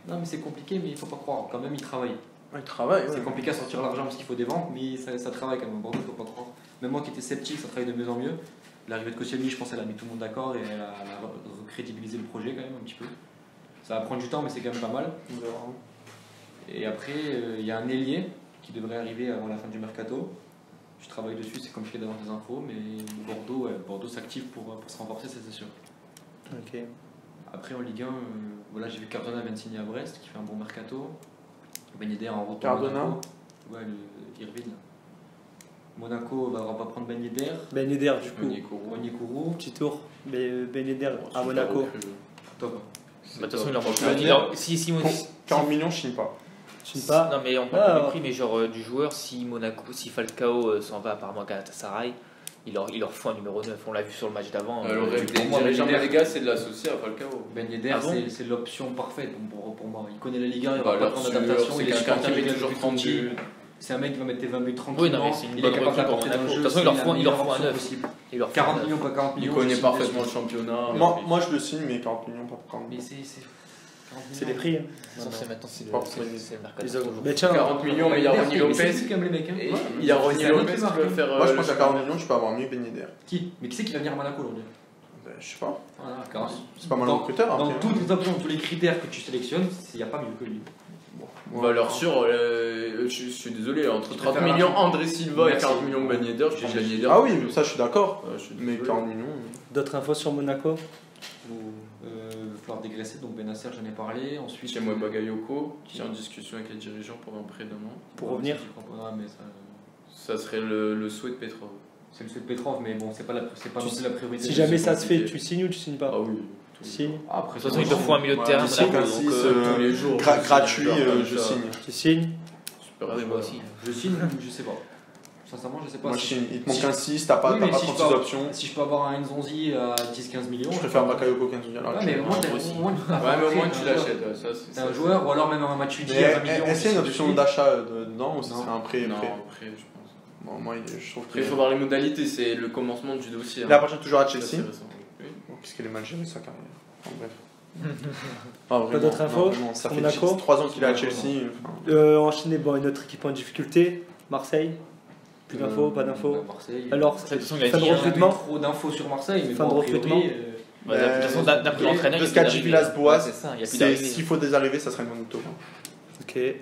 Non, mais c'est compliqué, mais il faut pas croire. Quand même, il travaille. Il travaille. C'est compliqué à sortir l'argent parce qu'il faut des ventes, mais ça travaille quand même. Bordeaux, il faut pas croire. Même moi qui étais sceptique, ça travaille de mieux en mieux. L'arrivée de Koscielny, je pense qu'elle a mis tout le monde d'accord et elle a recrédibilisé le projet quand même un petit peu. Ça va prendre du temps, mais c'est quand même pas mal. Et après, il y a un ailier qui devrait arriver avant la fin du mercato. Je travaille dessus, c'est compliqué d'avoir des infos, mais Bordeaux s'active pour se renforcer, c'est sûr. Ok. Après en Ligue 1, voilà, j'ai vu Cardona vient de signer à Brest, qui fait un bon mercato. Ben Yedder en retour. Cardona. Ouais, le Irvine. Monaco va prendre Ben Yedder. Ben Yedder, du coup. Onyekuru. Petit tour. Ben Yedder à Monaco. Top. De toute façon, il en si 40 millions, je signe pas. Je signe pas. Non, mais on parle pas du prix, mais genre du joueur, si Falcao s'en va apparemment à Galatasaray, il leur faut un numéro 9. On l'a vu sur le match d'avant. Les gars, c'est de l'associer à Falcao. Ben Yedder, c'est l'option parfaite pour moi. Il connaît la Ligue 1, il va pas prendre d'adaptation. Il est supporter qui met toujours 30 buts. C'est un mec qui va mettre tes 20 buts tranquillement. Oui, non, mais c'est une bonne recrue pour Monaco. De toute façon, il leur faut un 9. 40 millions, pas 40 millions. Il connaît parfaitement le championnat. Moi, je le signe, mais 40 millions, pas pour 40 millions. C'est les prix. Maintenant, c'est le mercato. Mais tiens, 40 millions, mais il y a Ronny Lopez. Il y a Ronny Lopez qui peut faire. Moi, je pense qu'à 40 millions, je peux avoir mieux Ben Yedder. Qui? Mais qui c'est qui va venir à Monaco aujourd'hui? Je sais pas. Voilà, c'est pas mal recruteur. Dans toutes les options, tous les critères que tu sélectionnes, il n'y a pas mieux que lui. Valeur sûre, je suis désolé, entre 30 millions André Silva et 40 millions Ben Yedder, je prends Ben Yedder. Ah oui, ça je suis d'accord. Mais 40 millions. D'autres infos sur Monaco? Il va falloir dégraisser, donc Benasser, j'en ai parlé. Ensuite, chez moi Bagayoko, qui est en discussion avec les dirigeants pour un prêt d'un an. Pour revenir. Ça serait le souhait de Petrov. C'est le souhait de Petrov, mais bon, c'est pas non plus la priorité. Si jamais ça se fait, tu signes ou tu signes pas? Ah oui. Signe. Après, de toute façon, il te faut un milieu de terrain. Tous les jours. Gratuit, je signe. Tu signes? Super, oui, moi aussi. Je signe, je sais pas. Sincèrement, je sais pas. Moi, il te manque un 6, t'as pas 36 options. Si je peux avoir un Nzonzi à 10-15 millions. Je préfère Bakayoko qu'un Nzonzi. Ouais, mais au moins, tu l'achètes. C'est un joueur, ou alors même un match UD à 20 millions. Est-ce qu'il y a une option d'achat dedans ou ce serait un prêt? Non, prêt, je pense. Bon, moi, je trouve il faut voir les modalités, c'est le commencement du dossier. Il appartient toujours à Chelsea. Qu'est-ce qu'elle est mal gérée sa carrière. Bref. Pas d'autres infos? Ça fait 3 ans qu'il est à Chelsea. Enchaîner, une autre équipe en difficulté, Marseille. Plus d'infos, pas d'infos. Alors, fin de recrutement. Trop d'infos sur Marseille, mais fin de recrutement. De toute façon, d'après l'entraîneur, de ce qu'a dit Villas-Boas, s'il faut des arrivées, ça serait le Monaco. Ok. Et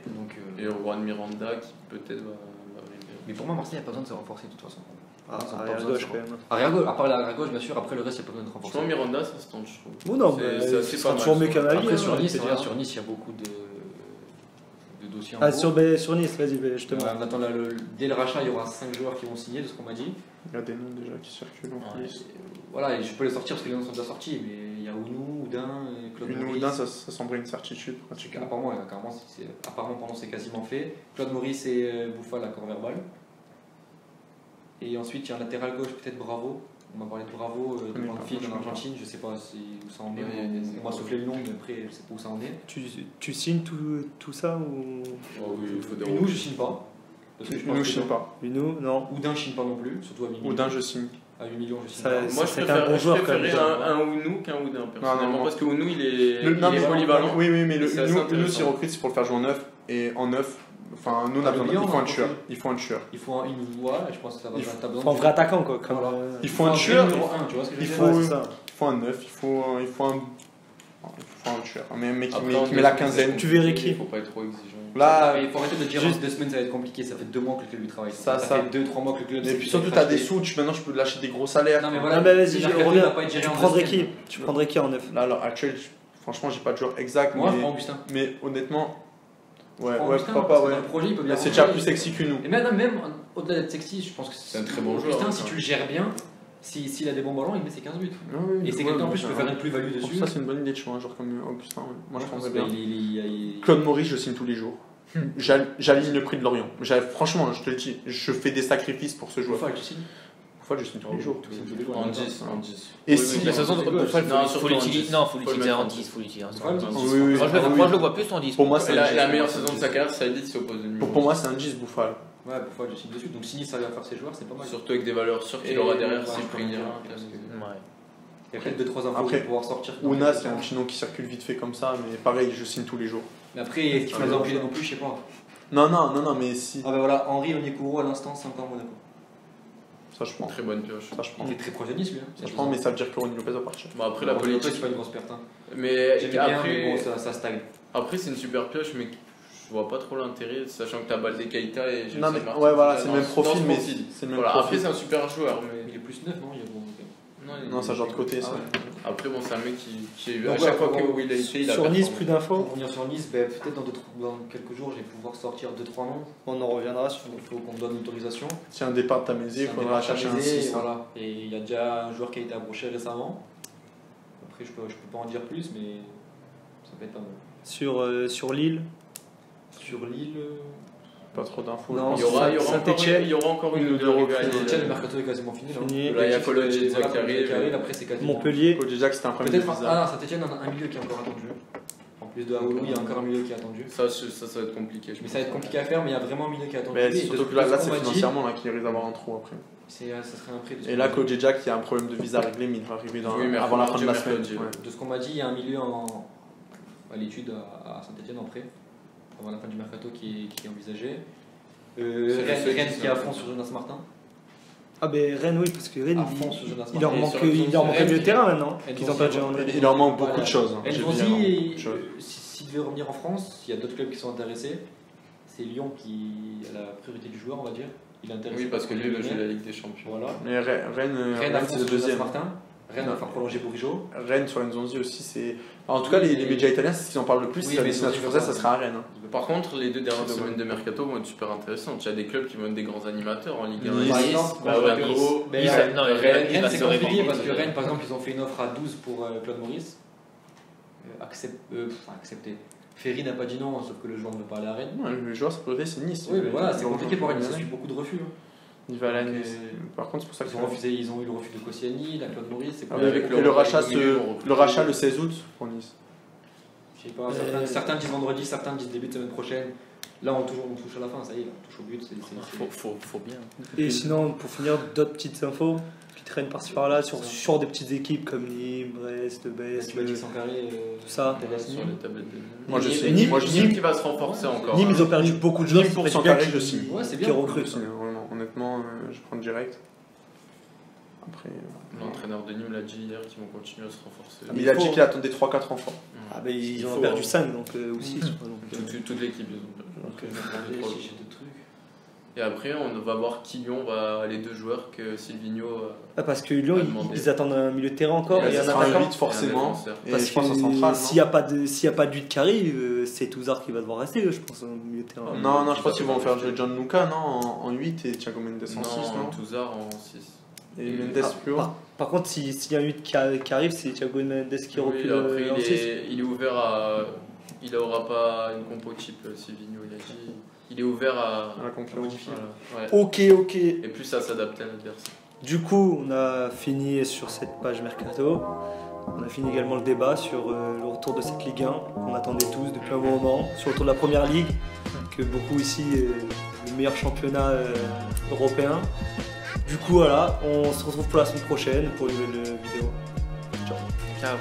Juan Miranda qui peut-être va arriver. Mais pour moi, Marseille n'a pas besoin de se renforcer de toute façon. Arrière gauche quand même. Arrière gauche, à part l'arrière gauche, bien sûr, après le reste, il n'y a pas besoin de renforcer. Franchement, Miranda, ça se tente, je trouve. Bon, non, c'est sera pas toujours mal, mieux qu'un avis. Après, sur Nice, il y a beaucoup de dossiers en cours. Sur Nice, vas-y, je te montre. On attend dès le rachat, il y aura 5 joueurs qui vont signer, de ce qu'on m'a dit. Il y a des noms déjà qui circulent en plus. Voilà, et je peux les sortir parce que les noms sont déjà sortis, mais il y a Ounou, Oudin, Claude Maurice. Oudin, ça semblait une certitude. Apparemment, apparemment, c'est quasiment fait. Claude Maurice et Bouffal, accord verbal. Et ensuite, il y a un latéral gauche, peut-être Bravo. On m'a parlé de Bravo, de Banfield en Argentine, je ne sais pas où ça en est. On m'a soufflé le nom, mais après, je ne sais pas où ça en est. Tu signes tout ça ou... Oui, il faut des Ounou, je ne signe pas. Ounou, je signe pas. Ounou, non. Oudin, je ne signe pas non plus, surtout à 8 millions. Oudin, je signe. À 8 millions, je signe Ça- pas. Moi, je préférerais un Ounou qu'un Oudin, personnellement, parce que Ounou, il est polyvalent. Oui, mais le C'est assez Ounou, intéressant. s'il recrute, c'est pour le faire jouer en neuf. Et en neuf, enfin, nous, on a besoin. Il faut un tueur. Il faut un tueur. Il faut une voix, je pense que ça va t'as besoin Faut un vrai attaquant quoi. Comme, Voilà. Il faut un tueur. numéro 1, tu vois ce que je veux Il dire faut, Ouais, c'est ça. il faut un neuf. Il faut un tueur. Un mec Après, qui met la quinzaine. Tu verrais qui? Il faut pas être trop exigeant. Là, Mais il faut arrêter de dire en 2 semaines ça va être compliqué, ça fait 2 mois que le club lui travaille. Ça. fait 2-3 mois que le club. et puis surtout, t'as des sous. Maintenant, je peux lâcher des gros salaires. Non mais Ah voilà, bah vas-y, le mercato reviens. va pas être géré Tu en prendrais 2 qui? semaines. Tu prendrais qui en neuf? Là, alors, actuellement, franchement, j'ai pas de joueur exact. Moi je prends Augustin. Mais honnêtement, ouais, Augustin, pourquoi parce pas, que ouais. dans le projet, il peut bien C'est rentrer. déjà plus sexy que nous. Et même au-delà d'être sexy, je pense que C'est un très bon Augustin, joueur, si hein. tu le gères bien, s'il a des bons ballons, il met ses 15 buts. Ouais, Et c'est quelqu'un en plus, je peux faire une plus-value Pour dessus. ça, c'est une bonne idée de choix, un joueur comme Augustin. Ouais. Moi, je prendrais bien. Il- Claude Maurice, je signe tous les jours. J'aligne le prix de Lorient. Franchement, je te le dis, je fais des sacrifices pour ce joueur. Bouffal, tu signes. Fois, je signe tous les jours. En 10. Et Oui, si. mais de toute façon, Bouffal, Non, faut surtout l'utiliser. en Non, faut 10. l'utiliser Faut le en mettre en 10. Faut l'utiliser en 10. Bouffal, Oui, oui, Moi, je le vois plus en 10. Pour moi, c'est La meilleure saison de sa carrière, ça a dit s'oppose de numéro. Pour moi, c'est un 10 Bouffal. Ouais, Bouffal, je signe dessus. Donc si Nice arrive à faire ses joueurs, c'est pas mal. Surtout avec des valeurs sûres qu'il Et aura derrière ouais, s'il je prend une pense erreur. que- Ouais. Il y a peut-être 2-3 infos Après, pour pouvoir sortir. Ouna, c'est un petit nom qui circule vite fait comme ça, mais pareil, je signe tous les jours. Mais après, est-ce qu'il faut les empiler non plus, je sais pas. Non, mais si. Ah bah voilà, Henri Onyekuru à l'instant, 5 ans Monaco. Ça, je prends. Très bonne pioche. Ça, je prends. Il était très proche de Nice lui. Ça, je prends, mais ça veut dire que Ronny Lopez va partir. Bon, après la Monaco, politique. c'est pas une grosse perte. Hein. Mais J'aimais bien, mais après, bon, ça stagne. après c'est une super pioche, mais je vois pas trop l'intérêt, sachant que t'as Baldé Keita et Non, mais Martin, ouais, voilà, dans- c'est le même dans profil, ce mais profil. c'est le même Voilà, après, profil. c'est un super joueur, mais. Il est plus 9, non? Il est bon. Non, ça genre de côté, ça. Ah ouais. Après, bon, c'est un mec qui Donc à chaque fois voilà, où il a été, il a Sur Nice, performé. plus Pour d'infos. revenir sur Nice, ben, peut-être dans quelques jours, je vais pouvoir sortir 2-3 noms. On en reviendra sur. Il faut qu'on me donne l'autorisation. Si un départ de Tamézé, il faudra chercher un 6. Voilà. Et il y a déjà un joueur qui a été approché récemment. Après, je peux pas en dire plus, mais ça peut être pas mal. Sur Lille. Sur Lille, Pas trop d'infos. Non, Il y aura encore une ou deux recrues. Saint-Etienne, le mercato est quasiment fini. Là. Fini. Là, il y a Kolo Djedza qui arrive. Après, c'est quasiment. Montpellier. Coach Jack, c'était un problème de Peut-être visa. Saint-Etienne a un milieu qui est encore attendu. En plus de Aoulou, il y a encore un milieu qui est attendu. Ça va être compliqué. je Mais pense. ça va être compliqué à faire, mais il y a vraiment un milieu qui est attendu. Mais Et c'est de surtout ce que là, qu'on c'est m'a dit, financièrement là qu'il risque d'avoir un trou après. ça serait un prêt. de ce Et qu'on là, m'a Coach dit. Jack, il y a un problème de visa réglé, mais il va arriver Oui, mais avant la fin de la semaine. mercredi, Ouais. De ce qu'on m'a dit, il y a un milieu à l'étude à Saint-Etienne en prêt, avant la fin du mercato qui est envisagé. Rennes qui est à fond sur Jonas Martin. Ah ben Rennes, oui, parce que Rennes, À fond sur Jonas il leur Martin. manque un milieu de terrain maintenant, Rennes qu'ils ont vont perdu suivre. en Il leur manque beaucoup Voilà. de choses. J'ai vu, il leur manque beaucoup Enfonsi, de choses. s'il devait revenir en France, il y a d'autres clubs qui sont intéressés. C'est Lyon qui a la priorité du joueur, on va dire. Il est intéressé. Oui, parce que lui, il va jouer la Ligue des Champions. Voilà. Mais Rennes à Rennes, fond c'est le sur Jonas deuxième. Martin. Rennes va faire prolonger Bourigeaud. Rennes sur Nzonzi aussi, c'est. En tout cas, les médias italiens, c'est ce qu'ils en parlent le plus. Oui, Si la mais destination c'est française, ça. ça sera à Rennes. Par contre, les 2 dernières C'est semaines dommage. de mercato vont être super intéressantes. Il y a des clubs qui vont être des grands animateurs en Ligue 1. Nice, par exemple, Bah ouais, Monaco, Mais Nice, Rennes, non, Rennes, Rennes, c'est c'est compliqué vraiment parce que compliqué. Rennes, par exemple, ils ont fait une offre à 12 pour Claude Maurice. Accepté. Ferry n'a pas dit non, sauf que le joueur ne veut pas aller à Rennes. Ouais, le joueur, c'est Nice. Oui, mais voilà, c'est Ils vont compliqué pour Rennes, ça rejoindre suit beaucoup de refus. hein. Il va aller à Donc, Nice. Par contre, c'est pour ça Ils ont refusé, ils ont eu le refus de Koscielny, la Claude Maurice. C'est Ah pas oui, avec et le rachat, milieu, le rachat le 16 août pour Nice. Je sais pas, certains disent vendredi, certains disent début de semaine prochaine. Là, on touche à la fin, ça y est, on touche au but. Faut bien. Et sinon, pour finir, d'autres petites infos qui traînent par-ci par-là sur des petites équipes comme Nîmes, Brest, Best, Tu m'as dit que Sankaré, tout ça. sur les tablettes de Moi, je sais. Nîmes, Moi, je Nîmes signe. qui va se renforcer encore. Nîmes, ils ont perdu beaucoup de joueurs. Nîmes pour c'est Sankaré, bien je qu'ils- signe. Ouais, c'est qui bien. recrutent. Je signe, vraiment. Honnêtement, je prends direct. Après. L'entraîneur de Nîmes l'a dit hier qu'ils vont continuer à se renforcer. Mais il a dit qu'il attendait 3-4 enfants. Ah ben ils Il en faut, ont perdu hein. 5 donc ou 6. Toute l'équipe, ils ont perdu. Si j'ai deux trucs. Et après, on va voir qui Lyon va, les deux joueurs que Silvinho. Parce que Lyon, ils attendent un milieu de terrain encore et un attaquant. 8 forcément. Parce que s'il n'y a pas de 8 qui arrive, c'est Touzard qui va devoir rester, je pense, au milieu de terrain. Non, je pense qu'ils vont faire jouer Gianluca en 8 et Thiago Mendes en 6, non Touzard en 6. Et Mendes plus haut. Par contre, s'il y a un 8 qui arrive, c'est Thiago Mendes qui recule en 6. Il est ouvert à. Il n'aura pas une compo type Silvinho, il a dit. Il est ouvert à la concurrence. Ouais. Ok. Et plus à s'adapter à l'adversaire. Du coup, on a fini sur cette page Mercato. On a fini également le débat sur le retour de cette Ligue 1 qu'on attendait tous depuis un bon moment. Sur le retour de la Première Ligue, que beaucoup ici, le meilleur championnat européen. Du coup, voilà, on se retrouve pour la semaine prochaine pour une nouvelle vidéo. Ciao.